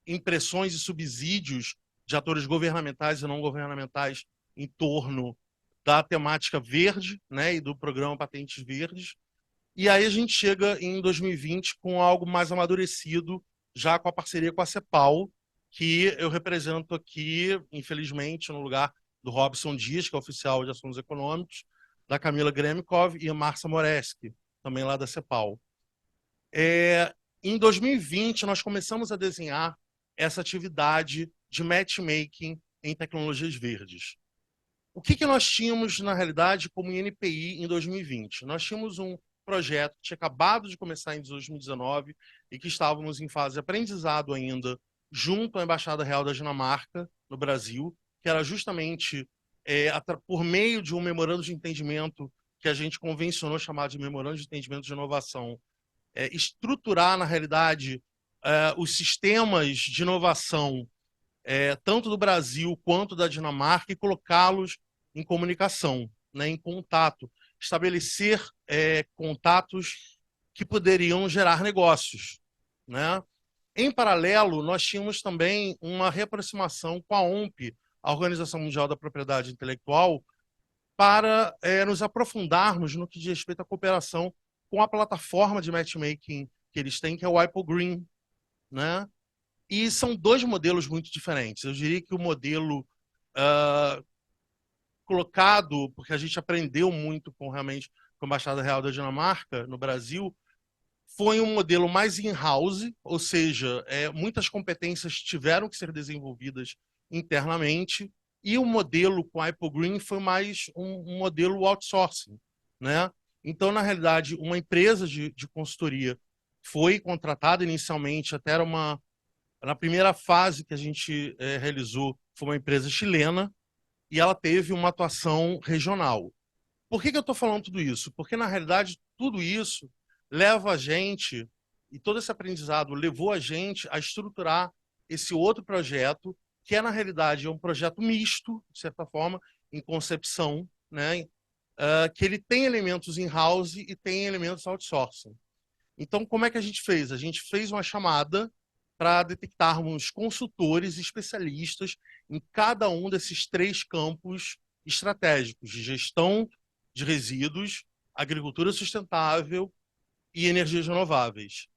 impressões e subsídios de atores governamentais e não governamentais em torno da temática verde, né, e do programa Patentes Verdes. E aí a gente chega em 2020 com algo mais amadurecido, já com a parceria com a CEPAL, que eu represento aqui, infelizmente, no lugar do Robson Dias, que é oficial de assuntos econômicos, da Camila Gremikov e a Marcia Moreski, também lá da CEPAL. Em 2020, nós começamos a desenhar essa atividade de matchmaking em tecnologias verdes. O que nós tínhamos, na realidade, como INPI em 2020? Nós tínhamos um projeto que tinha acabado de começar em 2019 e que estávamos em fase de aprendizado ainda, junto à Embaixada Real da Dinamarca, no Brasil, que era justamente por meio de um memorando de entendimento que a gente convencionou chamar de memorando de entendimento de inovação, estruturar, na realidade, os sistemas de inovação, tanto do Brasil quanto da Dinamarca, e colocá-los em comunicação, né, em contato, estabelecer contatos que poderiam gerar negócios, né? Em paralelo, nós tínhamos também uma reaproximação com a OMP, a Organização Mundial da Propriedade Intelectual, para nos aprofundarmos no que diz respeito à cooperação com a plataforma de matchmaking que eles têm, que é o IPO Green, né? E são dois modelos muito diferentes. Eu diria que o modelo colocado, porque a gente aprendeu muito realmente com a Embaixada Real da Dinamarca no Brasil, foi um modelo mais in-house, ou seja, muitas competências tiveram que ser desenvolvidas internamente, e o modelo com a IPO Green foi mais um modelo outsourcing, né? Então, na realidade, uma empresa de consultoria foi contratada inicialmente, até era na primeira fase que a gente realizou, foi uma empresa chilena, e ela teve uma atuação regional. Por que eu estou falando tudo isso? Porque, na realidade, tudo isso leva a gente, e todo esse aprendizado levou a gente a estruturar esse outro projeto, que na realidade, um projeto misto, de certa forma, em concepção, né? Que ele tem elementos in-house e tem elementos outsourcing. Então, como é que a gente fez? A gente fez uma chamada para detectarmos consultores especialistas em cada um desses 3 campos estratégicos de gestão de resíduos, agricultura sustentável e energias renováveis.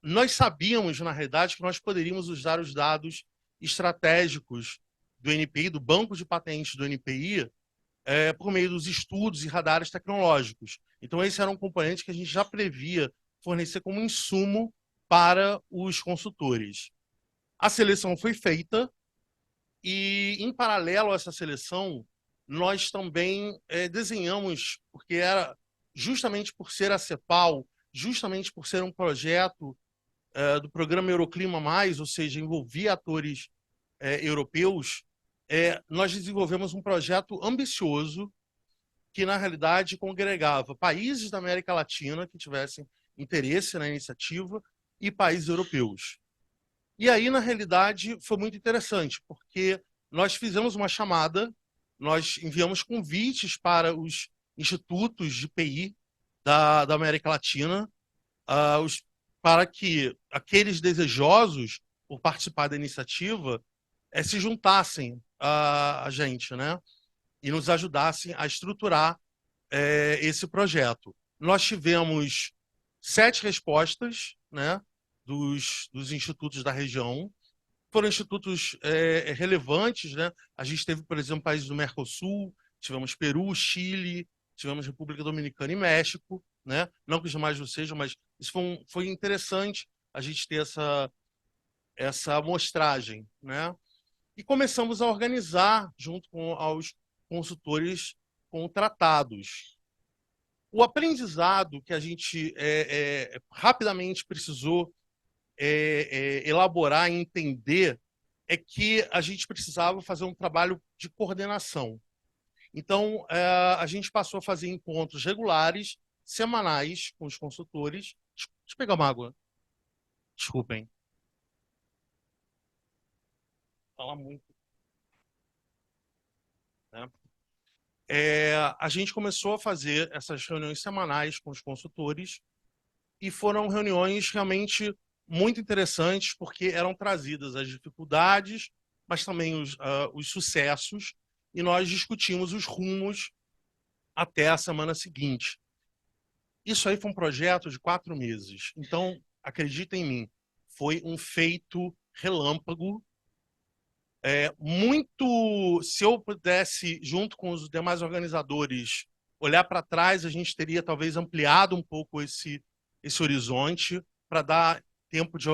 Nós sabíamos, na realidade, que nós poderíamos usar os dados estratégicos do NPI, do banco de patentes do NPI, por meio dos estudos e radares tecnológicos. Então, esse era um componente que a gente já previa fornecer como insumo para os consultores. A seleção foi feita e, em paralelo a essa seleção, nós também desenhamos, porque era justamente por ser a CEPAL, justamente por ser um projeto do programa Euroclima Mais, ou seja, envolvia atores europeus, nós desenvolvemos um projeto ambicioso que, na realidade, congregava países da América Latina que tivessem interesse na iniciativa e países europeus. E aí, na realidade, foi muito interessante, porque nós fizemos uma chamada, nós enviamos convites para os institutos de PI da América Latina, para que aqueles desejosos por participar da iniciativa se juntassem a gente, né? E nos ajudassem a estruturar esse projeto. Nós tivemos 7 respostas, né, dos institutos da região. Foram institutos relevantes, né? A gente teve, por exemplo, países do Mercosul, tivemos Peru, Chile, tivemos República Dominicana e México, né? Não que os demais não sejam, mas isso foi interessante a gente ter essa amostragem, né? E começamos a organizar junto com os consultores contratados. O aprendizado que a gente rapidamente precisou elaborar e entender é que a gente precisava fazer um trabalho de coordenação. Então, a gente passou a fazer encontros regulares, semanais, com os consultores. Deixa eu pegar uma água. Desculpem. Fala muito. Né? A gente começou a fazer essas reuniões semanais com os consultores e foram reuniões realmente muito interessantes, porque eram trazidas as dificuldades, mas também os sucessos, e nós discutimos os rumos até a semana seguinte. Isso aí foi um projeto de 4 meses. Então, acredita em mim, foi um feito relâmpago. Se eu pudesse, junto com os demais organizadores, olhar para trás, a gente teria talvez ampliado um pouco esse horizonte para dar tempo de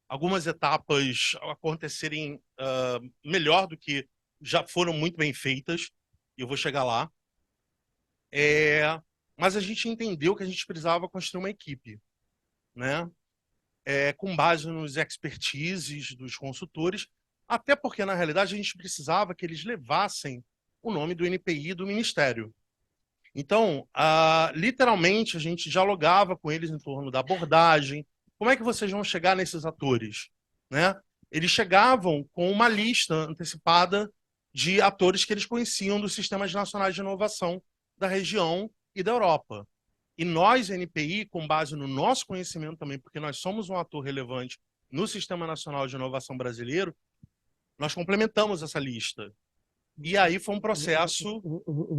algumas etapas acontecerem melhor do que já foram muito bem feitas, e eu vou chegar lá. Mas a gente entendeu que a gente precisava construir uma equipe, né? Com base nos expertises dos consultores, até porque, na realidade, a gente precisava que eles levassem o nome do NPI e do Ministério. Então, literalmente, a gente dialogava com eles em torno da abordagem. Como é que vocês vão chegar nesses atores? Né? Eles chegavam com uma lista antecipada de atores que eles conheciam dos sistemas nacionais de inovação da região e da Europa. E nós, NPI, com base no nosso conhecimento também, porque nós somos um ator relevante no Sistema Nacional de Inovação brasileiro, nós complementamos essa lista. E aí foi um processo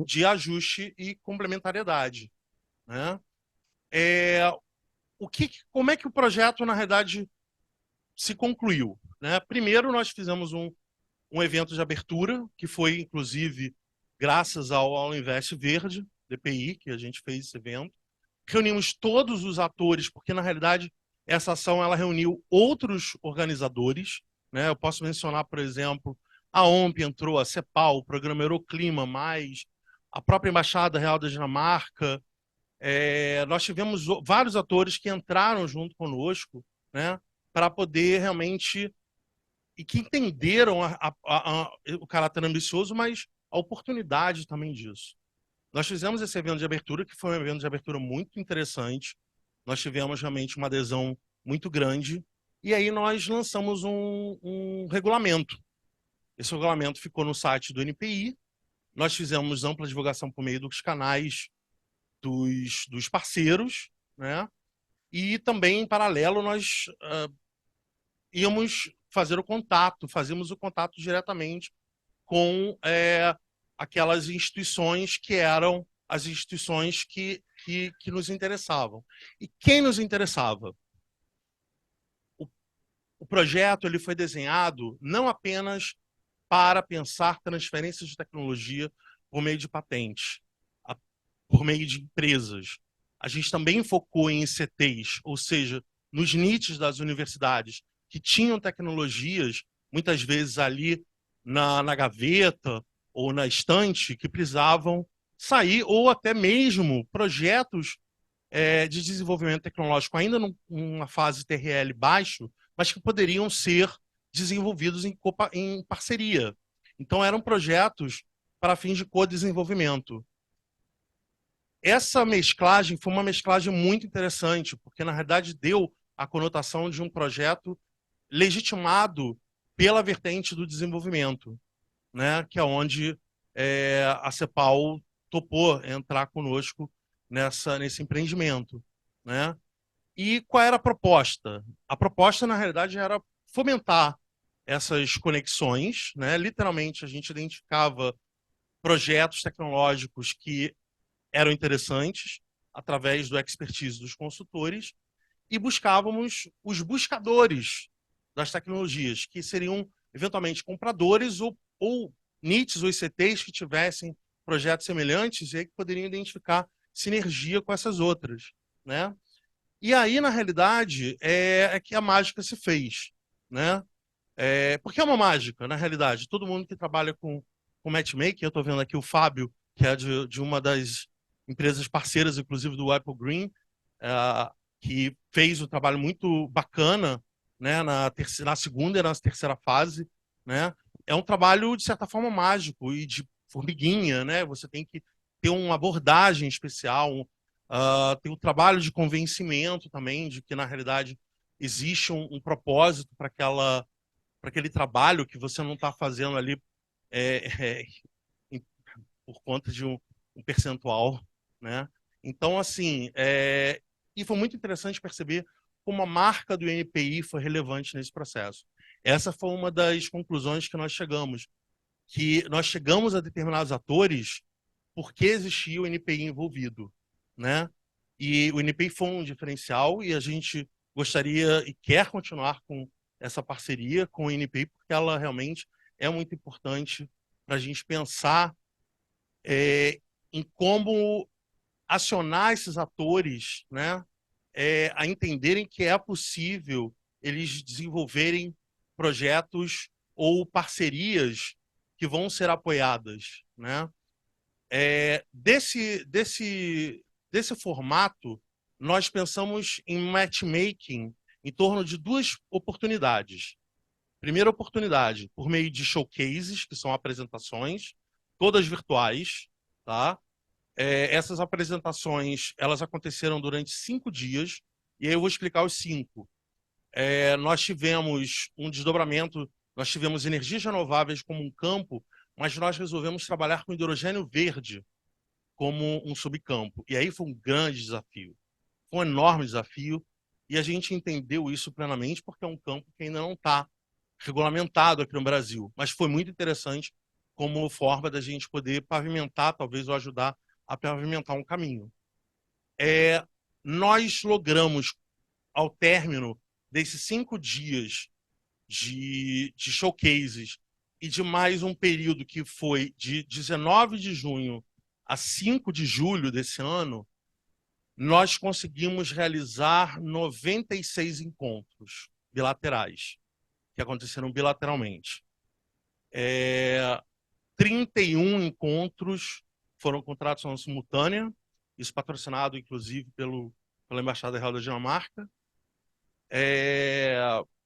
de ajuste e complementariedade. Né? Como é que o projeto, na realidade, se concluiu? Né? Primeiro, nós fizemos um evento de abertura, que foi, inclusive, graças ao Invest Verde, DPI, que a gente fez esse evento. Reunimos todos os atores, porque, na realidade, essa ação ela reuniu outros organizadores. Né? Eu posso mencionar, por exemplo, a OMP entrou, a CEPAL, o Programa Euroclima, mais a própria Embaixada Real da Dinamarca. Nós tivemos vários atores que entraram junto conosco, né, para poder realmente... e que entenderam o caráter ambicioso, mas a oportunidade também disso. Nós fizemos esse evento de abertura, que foi um evento de abertura muito interessante. Nós tivemos realmente uma adesão muito grande. E aí nós lançamos um regulamento. Esse regulamento ficou no site do NPI. Nós fizemos ampla divulgação por meio dos canais dos parceiros, né? E também, em paralelo, nós íamos fazer fazíamos o contato diretamente com aquelas instituições que eram as instituições que nos interessavam. E quem nos interessava? O projeto ele foi desenhado não apenas para pensar transferências de tecnologia por meio de patentes, por meio de empresas. A gente também focou em ICTs, ou seja, nos nichos das universidades, que tinham tecnologias, muitas vezes ali na gaveta ou na estante, que precisavam sair, ou até mesmo projetos de desenvolvimento tecnológico ainda numa fase TRL baixo, mas que poderiam ser desenvolvidos em parceria. Então, eram projetos para fins de co-desenvolvimento. Essa mesclagem foi uma mesclagem muito interessante, porque, na realidade, deu a conotação de um projeto legitimado pela vertente do desenvolvimento, né? Que é onde a CEPAL topou entrar conosco nesse empreendimento, né? E qual era a proposta? A proposta, na realidade, era fomentar essas conexões, né? Literalmente, a gente identificava projetos tecnológicos que eram interessantes através do expertise dos consultores e buscávamos os buscadores das tecnologias, que seriam, eventualmente, compradores ou NITs ou ICTs que tivessem projetos semelhantes e aí que poderiam identificar sinergia com essas outras, né? E aí, na realidade, é que a mágica se fez, né? Porque é uma mágica, na realidade. Todo mundo que trabalha com matchmaking, eu estou vendo aqui o Fábio, que é de uma das empresas parceiras, inclusive do Apple Green, que fez um trabalho muito bacana, né, na segunda e na terceira fase, né? É um trabalho, de certa forma, mágico e de formiguinha, né? Você tem que ter uma abordagem especial, tem o trabalho de convencimento também, de que, na realidade, existe um propósito para aquele trabalho que você não está fazendo ali é, é, por conta de um percentual, né? Então, assim, e foi muito interessante perceber como a marca do NPI foi relevante nesse processo. Essa foi uma das conclusões que nós chegamos a determinados atores porque existia o NPI envolvido, né? E o NPI foi um diferencial e a gente gostaria e quer continuar com essa parceria com o NPI porque ela realmente é muito importante para a gente pensar em como acionar esses atores, né, a entenderem que é possível eles desenvolverem projetos ou parcerias que vão ser apoiadas, né? Desse formato, nós pensamos em matchmaking em torno de duas oportunidades. Primeira oportunidade, por meio de showcases, que são apresentações, todas virtuais, tá? Essas apresentações, elas aconteceram durante 5 dias, e aí eu vou explicar os 5. Nós tivemos um desdobramento, nós tivemos energias renováveis como um campo, mas nós resolvemos trabalhar com hidrogênio verde como um subcampo. E aí foi um grande desafio, foi um enorme desafio, e a gente entendeu isso plenamente porque é um campo que ainda não está regulamentado aqui no Brasil. Mas foi muito interessante como forma da gente poder pavimentar, talvez, ou ajudar a pavimentar um caminho. Nós logramos, ao término desses 5 dias de showcases e de mais um período que foi de 19 de junho a 5 de julho desse ano, nós conseguimos realizar 96 encontros bilaterais, que aconteceram bilateralmente. 31 encontros foram com tradução simultânea, isso patrocinado, inclusive, pela Embaixada Real da Dinamarca.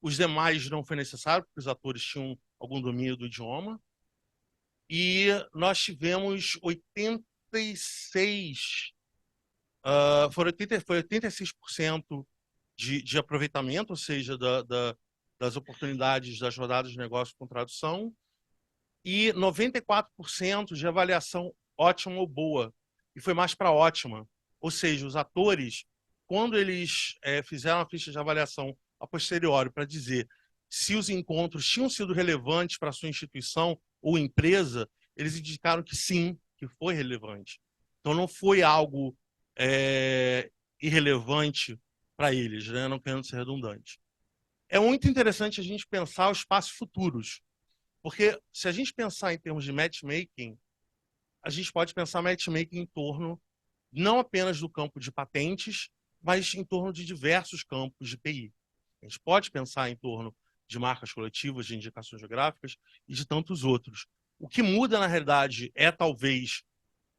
Os demais não foi necessário, porque os atores tinham algum domínio do idioma. E nós tivemos 86, foi 86% de aproveitamento, ou seja, das oportunidades das rodadas de negócio com tradução, e 94% de avaliação ótima ou boa, e foi mais para ótima. Ou seja, os atores, quando eles fizeram a ficha de avaliação a posteriori para dizer se os encontros tinham sido relevantes para a sua instituição ou empresa, eles indicaram que sim, que foi relevante. Então não foi algo irrelevante para eles, né? Não querendo ser redundante. É muito interessante a gente pensar os passos futuros, porque se a gente pensar em termos de matchmaking, a gente pode pensar matchmaking em torno não apenas do campo de patentes, mas em torno de diversos campos de PI. A gente pode pensar em torno de marcas coletivas, de indicações geográficas e de tantos outros. O que muda, na realidade, é talvez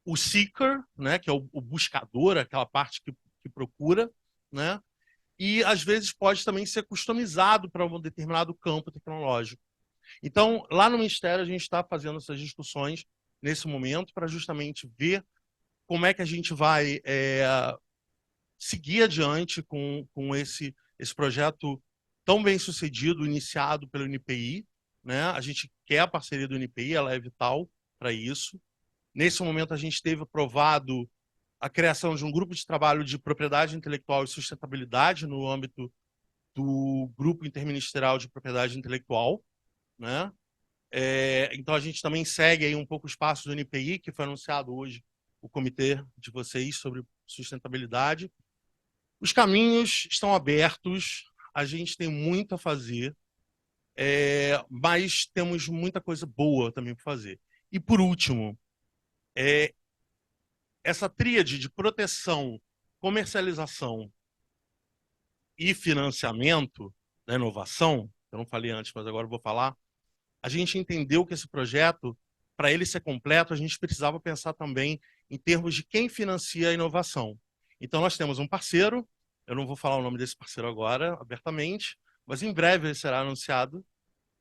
o seeker, né, que é o buscador, aquela parte que procura, né, e às vezes pode também ser customizado para um determinado campo tecnológico. Então, lá no Ministério, a gente está fazendo essas discussões nesse momento para justamente ver como é que a gente vai seguir adiante com esse projeto tão bem sucedido, iniciado pelo NPI, né? A gente quer a parceria do NPI, ela é vital para isso. Nesse momento, a gente teve aprovado a criação de um grupo de trabalho de propriedade intelectual e sustentabilidade no âmbito do Grupo Interministerial de Propriedade Intelectual, né? Então, a gente também segue aí um pouco o espaço do NPI, que foi anunciado hoje, o comitê de vocês sobre sustentabilidade. Os caminhos estão abertos, a gente tem muito a fazer, mas temos muita coisa boa também para fazer. E, por último, essa tríade de proteção, comercialização e financiamento da inovação, eu não falei antes, mas agora eu vou falar, a gente entendeu que esse projeto, para ele ser completo, a gente precisava pensar também em termos de quem financia a inovação. Então, nós temos um parceiro, eu não vou falar o nome desse parceiro agora, abertamente, mas em breve será anunciado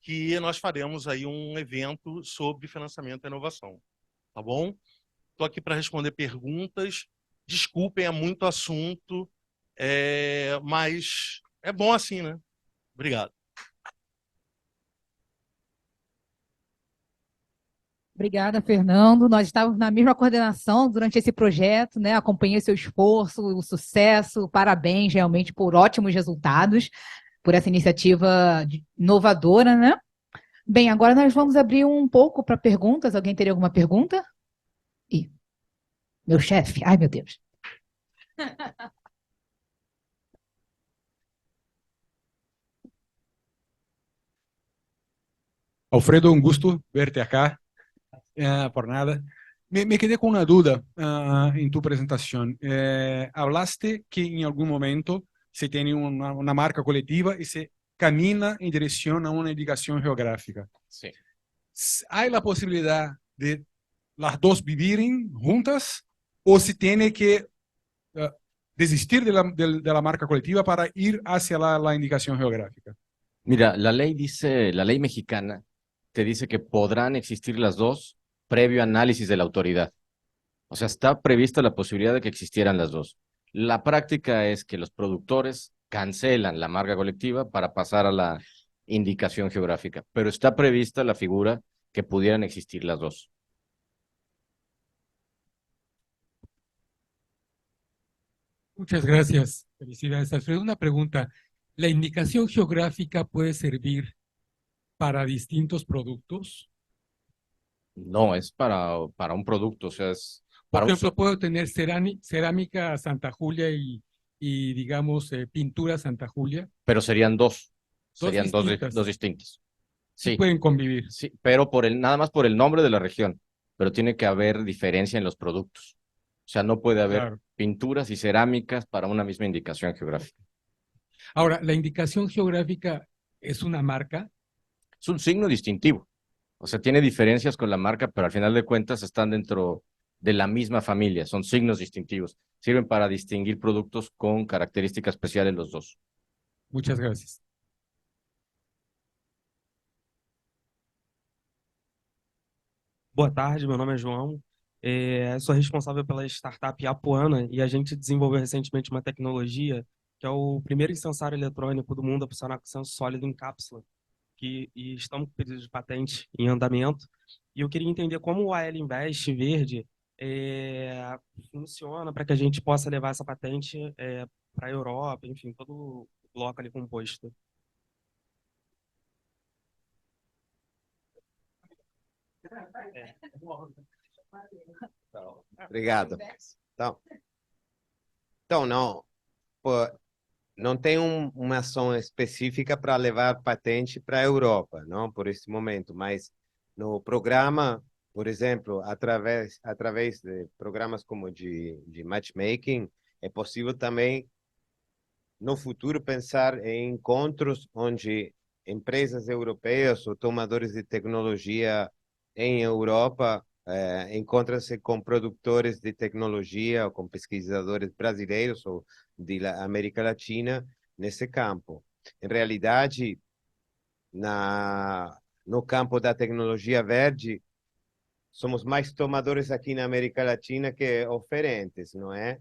que nós faremos aí um evento sobre financiamento e inovação. Tá bom? Estou aqui para responder perguntas. Desculpem, é muito assunto, mas é bom assim, né? Obrigado. Obrigada, Fernando. Nós estávamos na mesma coordenação durante esse projeto, né? Acompanhei seu esforço, o sucesso. Parabéns, realmente, por ótimos resultados, por essa iniciativa inovadora, né? Bem, agora nós vamos abrir um pouco para perguntas. Alguém teria alguma pergunta? Ih, meu chefe. Ai, meu Deus. Alfredo, un gusto verte acá, por nada. Me quedé con una duda en tu presentación. Hablaste que en algún momento se tiene una marca colectiva y se camina en dirección a una indicación geográfica. Sí. ¿Hay la posibilidad de las dos vivirem juntas o se tiene que desistir de la marca colectiva para ir hacia la indicación geográfica? Mira, la ley mexicana te dice que podrán existir las dos previo análisis de la autoridad. O sea, está prevista la posibilidad de que existieran las dos. La práctica es que los productores cancelan la marca colectiva para pasar a la indicación geográfica, pero está prevista la figura que pudieran existir las dos. Muchas gracias. Felicidades, Alfredo. Una pregunta. ¿La indicación geográfica puede servir para distintos productos? No, es para un producto, o sea, es Por para un... ejemplo, puedo tener cerámica Santa Julia y digamos, pintura Santa Julia. Pero serían dos. Dos Serían distintas. dos distintas. Sí Sí, pueden convivir. sí, pero nada más por el nombre de la región, pero tiene que haber diferencia en los productos. O sea, no puede haber Claro. pinturas y cerámicas para una misma indicación geográfica. Ahora, ¿la indicación geográfica es una marca? Es un signo distintivo. O sea, tiene diferencias con la marca, pero al final de cuentas están dentro de la misma familia. Son signos distintivos. Sirven para distinguir productos con características especiales los dos. Muchas gracias. Boa tarde, meu nome é João. Sou responsável pela startup Apuana e a gente desenvolveu recentemente uma tecnologia que é o primeiro incensário eletrônico do mundo a funcionar com senso sólido em cápsula, e estamos com pedido de patente em andamento. E eu queria entender como o AL Invest Verde funciona para que a gente possa levar essa patente para a Europa, enfim, todo o bloco ali composto. Obrigado. Então não, não tem uma ação específica para levar patente para a Europa, não por esse momento, mas no programa, por exemplo, através de programas como de matchmaking, é possível também no futuro pensar em encontros onde empresas europeias ou tomadores de tecnologia em Europa encontram-se com produtores de tecnologia ou com pesquisadores brasileiros ou da América Latina nesse campo. Em realidade, no campo da tecnologia verde, somos mais tomadores aqui na América Latina que oferentes, não é?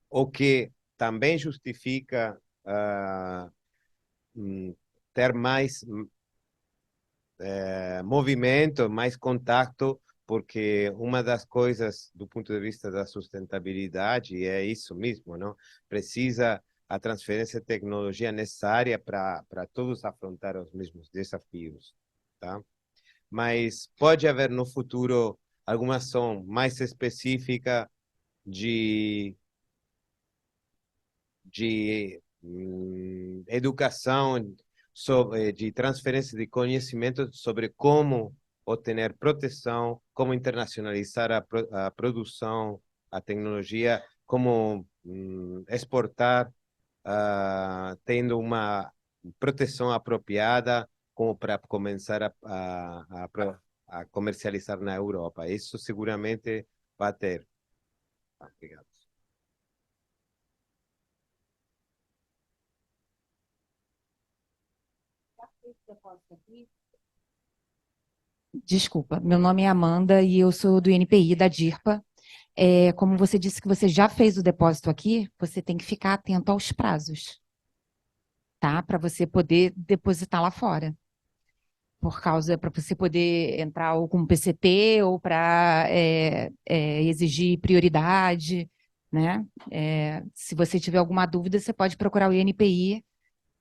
O que também justifica ter mais movimento, mais contato porque uma das coisas do ponto de vista da sustentabilidade é isso mesmo, não? Precisa a transferência de tecnologia necessária para todos afrontar os mesmos desafios, tá? Mas pode haver no futuro alguma ação mais específica de educação, de transferência de conhecimento sobre como obter proteção, como internacionalizar a produção, a tecnologia, como exportar, tendo uma proteção apropriada, como para começar a comercializar na Europa. Isso seguramente vai ter. Obrigado. Desculpa, meu nome é Amanda e eu sou do INPI, da DIRPA. Como você disse que você já fez o depósito aqui, você tem que ficar atento aos prazos, tá? Para você poder depositar lá fora. Para você poder entrar ou com PCT ou para exigir prioridade, né? Se você tiver alguma dúvida, você pode procurar o INPI,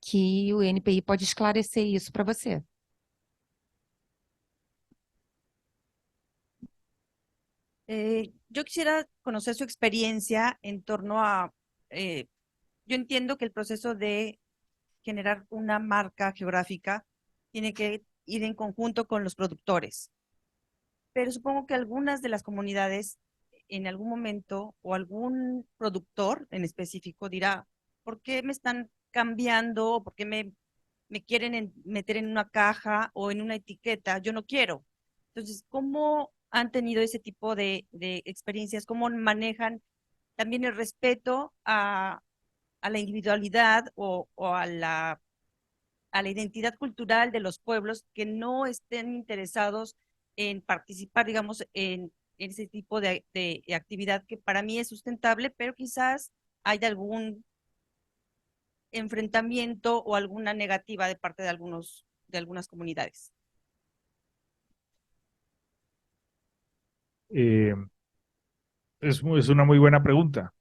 que o INPI pode esclarecer isso para você. Yo quisiera conocer su experiencia en torno a, yo entiendo que el proceso de generar una marca geográfica tiene que ir en conjunto con los productores, pero supongo que algunas de las comunidades en algún momento o algún productor en específico dirá, ¿por qué me están cambiando? ¿Por qué me quieren meter en una caja o en una etiqueta? Yo no quiero. Entonces, ¿cómo han tenido ese tipo de experiencias? ¿Cómo manejan también el respeto a la individualidad o a la identidad cultural de los pueblos que no estén interesados en participar, digamos, en ese tipo de actividad que para mí es sustentable, pero quizás haya algún enfrentamiento o alguna negativa de parte de algunas comunidades? Es una muy buena pregunta.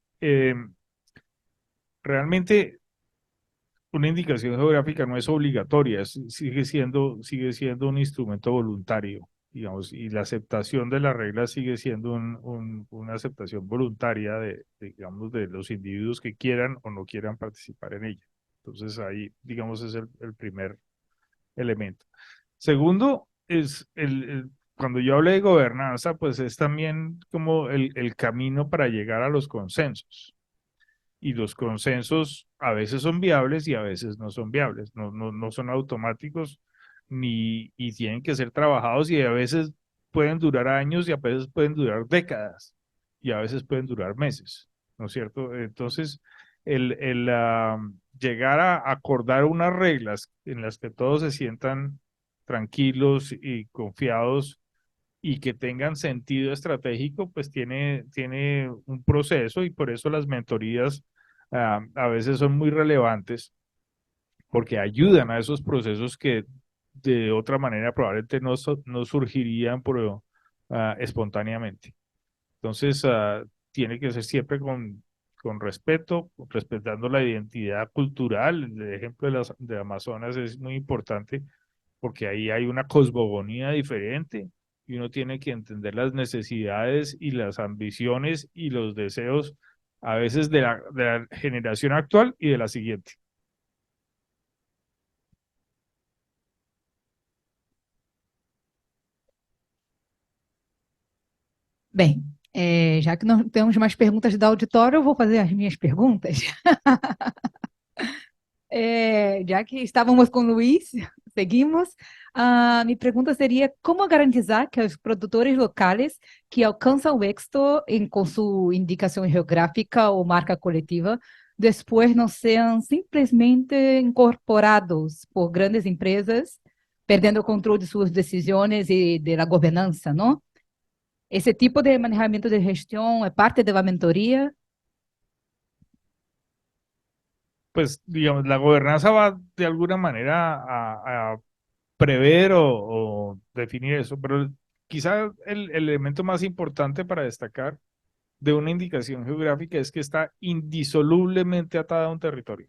Realmente una indicación geográfica no es obligatoria, sigue siendo un instrumento voluntario, digamos, y la aceptación de las reglas sigue siendo una aceptación voluntaria digamos, de los individuos que quieran o no quieran participar en ella. Entonces ahí, digamos, es el primer elemento. Segundo, cuando yo hablé de gobernanza, pues es también como el camino para llegar a los consensos. Y los consensos a veces son viables y a veces no son viables, no son automáticos y tienen que ser trabajados y a veces pueden durar años y a veces pueden durar décadas y a veces pueden durar meses, ¿no es cierto? Entonces, llegar a acordar unas reglas en las que todos se sientan tranquilos y confiados y que tengan sentido estratégico, pues tiene un proceso y por eso las mentorías a veces son muy relevantes porque ayudan a esos procesos que de otra manera probablemente no surgirían espontáneamente. Entonces, tiene que ser siempre con respeto, respetando la identidad cultural. El ejemplo de Amazonas es muy importante porque ahí hay una cosmogonía diferente y uno tiene que entender las necesidades y las ambiciones y los deseos a veces de la generación actual y de la siguiente. Bem, já que não temos mais perguntas do auditório, eu vou fazer as minhas perguntas. Já que estávamos com o Luiz, seguimos. Minha pergunta seria: como garantizar que os produtores locais que alcançam o êxito com sua indicação geográfica ou marca coletiva, depois não sejam simplesmente incorporados por grandes empresas, perdendo o controle de suas decisões e da governança, não? Esse tipo de manejamento de gestão é parte da mentoria? Pues, digamos, la gobernanza va de alguna manera a prever o definir eso, pero quizá el elemento más importante para destacar de una indicación geográfica es que está indisolublemente atada a un territorio.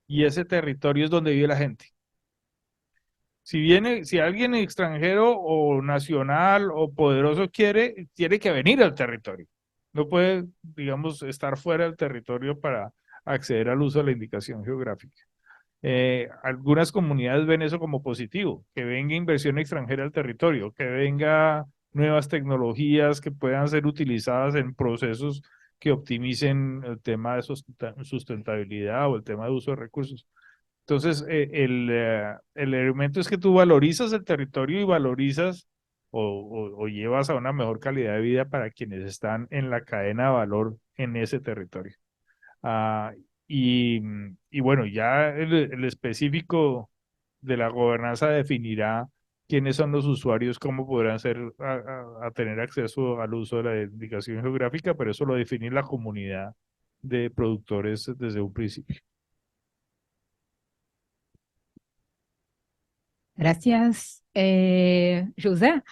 Y ese territorio es donde vive la gente. Si alguien extranjero o nacional o poderoso tiene que venir al territorio. No puede, digamos, estar fuera del territorio para acceder al uso de la indicación geográfica. Algunas comunidades ven eso como positivo, que venga inversión extranjera al territorio, que venga nuevas tecnologías que puedan ser utilizadas en procesos que optimicen el tema de sustentabilidad o el tema de uso de recursos. Entonces, el elemento es que tú valorizas el territorio y valorizas o llevas a una mejor calidad de vida para quienes están en la cadena de valor en ese territorio. Ah, y bueno, ya el específico de la gobernanza definirá quiénes son los usuarios, cómo podrán a tener acceso al uso de la indicación geográfica, pero eso lo define la comunidad de productores desde un principio. Gracias. José,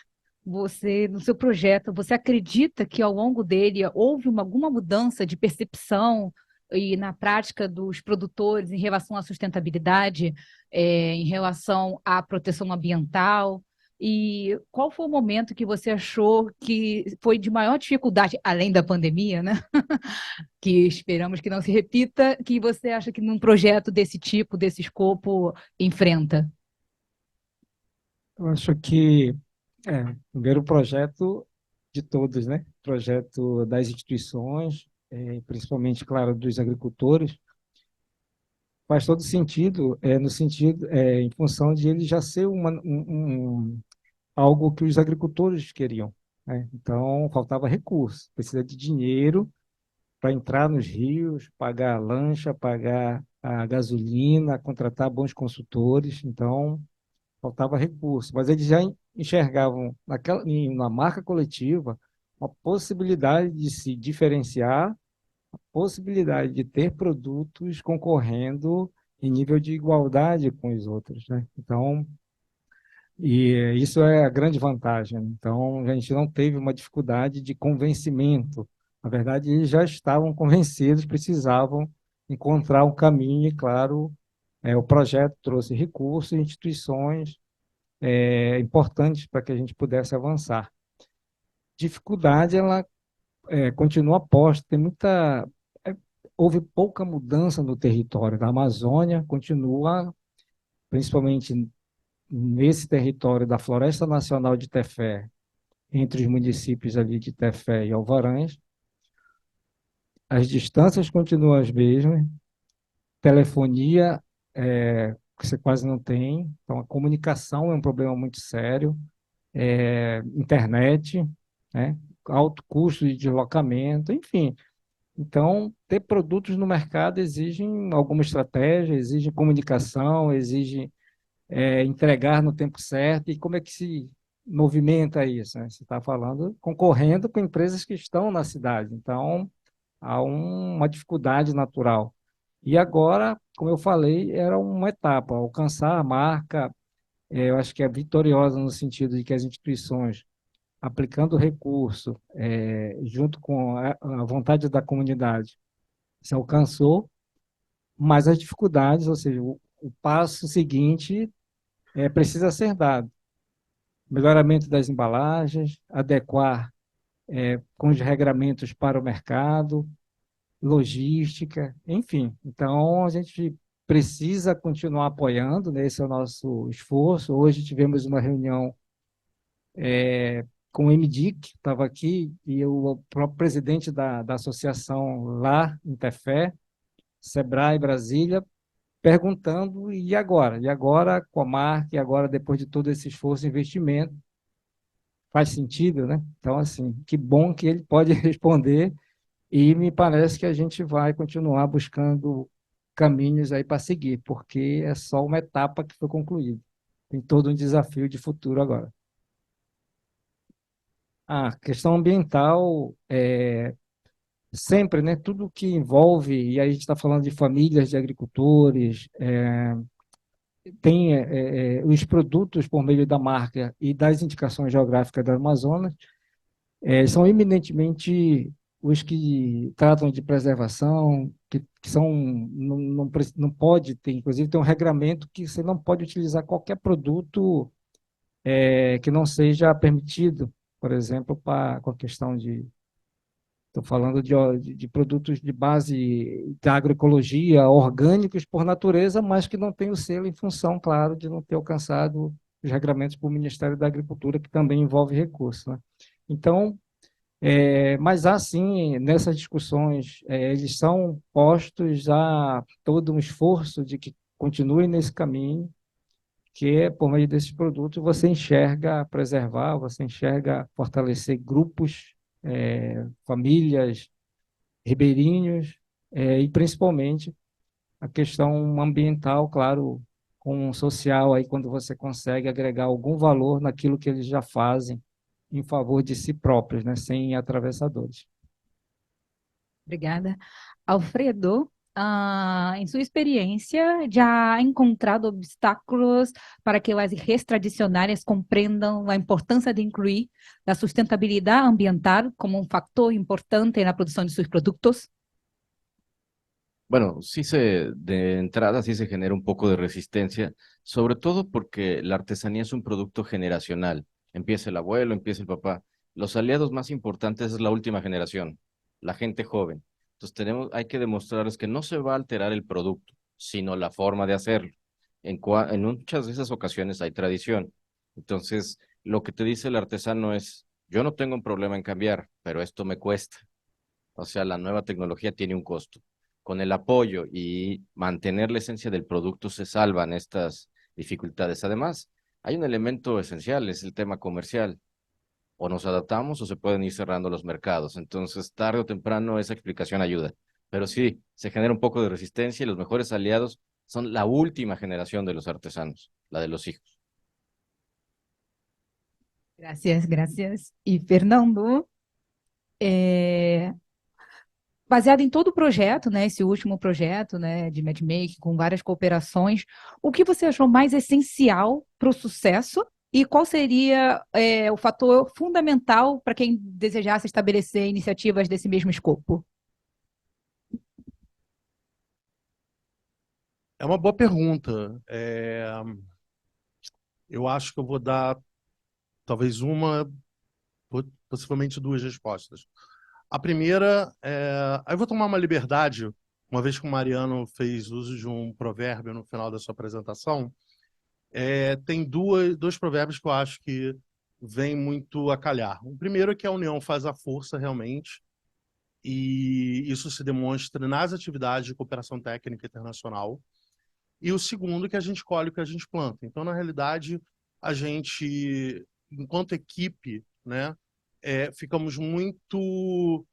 você, no seu projeto, você acredita que ao longo dele houve alguma mudança de percepção e na prática dos produtores em relação à sustentabilidade, em relação à proteção ambiental? E qual foi o momento que você achou que foi de maior dificuldade, além da pandemia, né? Que esperamos que não se repita, que você acha que num projeto desse tipo, desse escopo, enfrenta? Eu acho que o primeiro projeto de todos, né? Projeto das instituições, principalmente, claro, dos agricultores, faz todo sentido, no sentido, em função de ele já ser algo que os agricultores queriam, né? Então, faltava recurso, precisa de dinheiro para entrar nos rios, pagar a lancha, pagar a gasolina, contratar bons consultores, então faltava recurso, mas eles já enxergavam na marca coletiva a possibilidade de se diferenciar, a possibilidade de ter produtos concorrendo em nível de igualdade com os outros, né? Então, e isso é a grande vantagem. Então, a gente não teve uma dificuldade de convencimento. Na verdade, eles já estavam convencidos, precisavam encontrar um caminho e, claro, o projeto trouxe recursos e instituições importantes para que a gente pudesse avançar. Dificuldade, ela continua posta, houve pouca mudança no território da Amazônia, continua, principalmente nesse território da Floresta Nacional de Tefé, entre os municípios ali de Tefé e Alvarães, as distâncias continuam as mesmas, telefonia que você quase não tem, então a comunicação é um problema muito sério, internet, né? Alto custo de deslocamento, enfim. Então, ter produtos no mercado exige alguma estratégia, exige comunicação, exige entregar no tempo certo. E como é que se movimenta isso, né? Você está falando, concorrendo com empresas que estão na cidade. Então, há uma dificuldade natural. E agora, como eu falei, era uma etapa, alcançar a marca, eu acho que é vitoriosa no sentido de que as instituições, aplicando o recurso, junto com a vontade da comunidade, se alcançou, mas as dificuldades, ou seja, o passo seguinte precisa ser dado. Melhoramento das embalagens, adequar com os regramentos para o mercado, logística, enfim. Então, a gente precisa continuar apoiando, né? Esse é o nosso esforço. Hoje tivemos uma reunião com o MDIC, que estava aqui, e o próprio presidente da associação lá em Tefé, Sebrae Brasília, perguntando, e agora? E agora com a marca, e agora depois de todo esse esforço e investimento, faz sentido, né? Então, assim, que bom que ele pode responder, e me parece que a gente vai continuar buscando caminhos aí para seguir, porque é só uma etapa que foi concluída. Tem todo um desafio de futuro agora. A questão ambiental sempre, né? Tudo que envolve, e aí a gente está falando de famílias de agricultores, tem os produtos por meio da marca e das indicações geográficas do Amazonas, são eminentemente os que tratam de preservação, que são, não pode ter, inclusive tem um regramento que você não pode utilizar qualquer produto que não seja permitido, por exemplo, com a questão de, estou falando de produtos de base da agroecologia, orgânicos por natureza, mas que não têm o selo em função, claro, de não ter alcançado os regramentos do Ministério da Agricultura, que também envolve recursos, né? Então, mas assim, nessas discussões, eles são postos a todo um esforço de que continuem nesse caminho, que é por meio desses produtos você enxerga preservar, você enxerga fortalecer grupos, famílias, ribeirinhos, e principalmente a questão ambiental, claro, com social, aí quando você consegue agregar algum valor naquilo que eles já fazem em favor de si próprios, né, sem atravessadores. Obrigada. Alfredo, em sua experiência, já ha encontrado obstáculos para que as redes tradicionais compreendam a importância de incluir a sustentabilidade ambiental como um fator importante na produção de seus produtos? Bueno, de entrada sí se genera un poco de resistencia, sobre todo porque la artesanía es un producto generacional. Empieza el abuelo, empieza el papá. Los aliados más importantes es la última generación, la gente joven. Entonces hay que demostrarles que no se va a alterar el producto, sino la forma de hacerlo. En muchas de esas ocasiones hay tradición. Entonces, lo que te dice el artesano es, yo no tengo un problema en cambiar, pero esto me cuesta. O sea, la nueva tecnología tiene un costo. Con el apoyo y mantener la esencia del producto se salvan estas dificultades. Además, hay un elemento esencial, es el tema comercial. O nos adaptamos o se pueden ir cerrando los mercados. Entonces, tarde o temprano, esa explicación ayuda. Pero sí, se genera un poco de resistencia y los mejores aliados son la última generación de los artesanos, la de los hijos. Gracias, gracias. E Fernando, baseado em todo o projeto, né, esse último projeto, né, de matchmaking com várias cooperações, o que você achou mais essencial para o sucesso e qual seria o fator fundamental para quem desejasse estabelecer iniciativas desse mesmo escopo? É uma boa pergunta. Eu acho que eu vou dar talvez possivelmente duas respostas. A primeira, aí eu vou tomar uma liberdade, uma vez que o Mariano fez uso de um provérbio no final da sua apresentação, tem dois provérbios que eu acho que vêm muito a calhar. O primeiro é que a união faz a força realmente, e isso se demonstra nas atividades de cooperação técnica internacional. E o segundo, que a gente colhe o que a gente planta. Então, na realidade, a gente, enquanto equipe, né, ficamos muito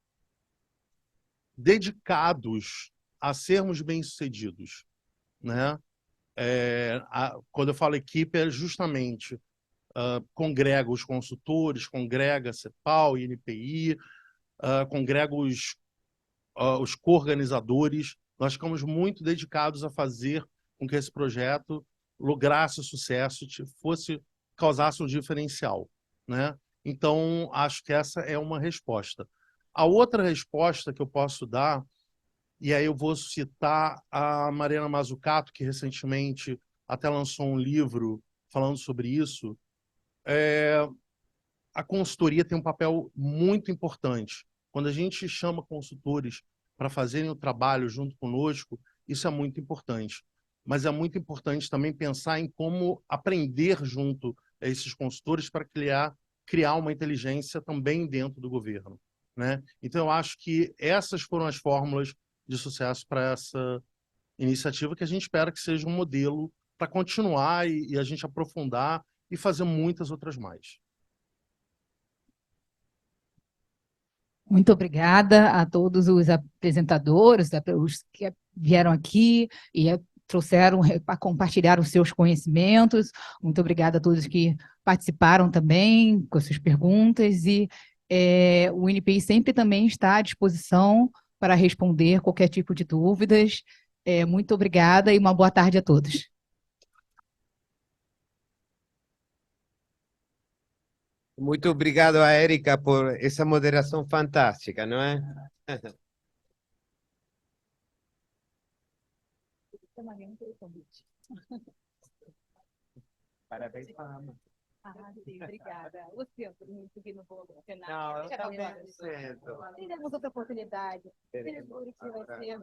dedicados a sermos bem-sucedidos, né? Quando eu falo equipe, é justamente congrega os consultores, congrega a CEPAL, INPI, congrega os co-organizadores. Nós ficamos muito dedicados a fazer com que esse projeto lograsse sucesso, causasse um diferencial, né? Então, acho que essa é uma resposta. A outra resposta que eu posso dar, e aí eu vou citar a Mariana Mazzucato, que recentemente até lançou um livro falando sobre isso, a consultoria tem um papel muito importante. Quando a gente chama consultores para fazerem o trabalho junto conosco, isso é muito importante. Mas é muito importante também pensar em como aprender junto a esses consultores para criar uma inteligência também dentro do governo, né? Então, eu acho que essas foram as fórmulas de sucesso para essa iniciativa, que a gente espera que seja um modelo para continuar e a gente aprofundar e fazer muitas outras mais. Muito obrigada a todos os apresentadores, os que vieram aqui e trouxeram, compartilharam os seus conhecimentos. Muito obrigada a todos que participaram também com as suas perguntas. E o INPI sempre também está à disposição para responder qualquer tipo de dúvidas. Muito obrigada e uma boa tarde a todos. Muito obrigado a Érica por essa moderação fantástica, não é? Parabéns, Fama. Ah, sim, obrigada. O senhor, por me seguir no bolo. Não, eu também aceito. Teremos outra oportunidade. Seguro que vai ser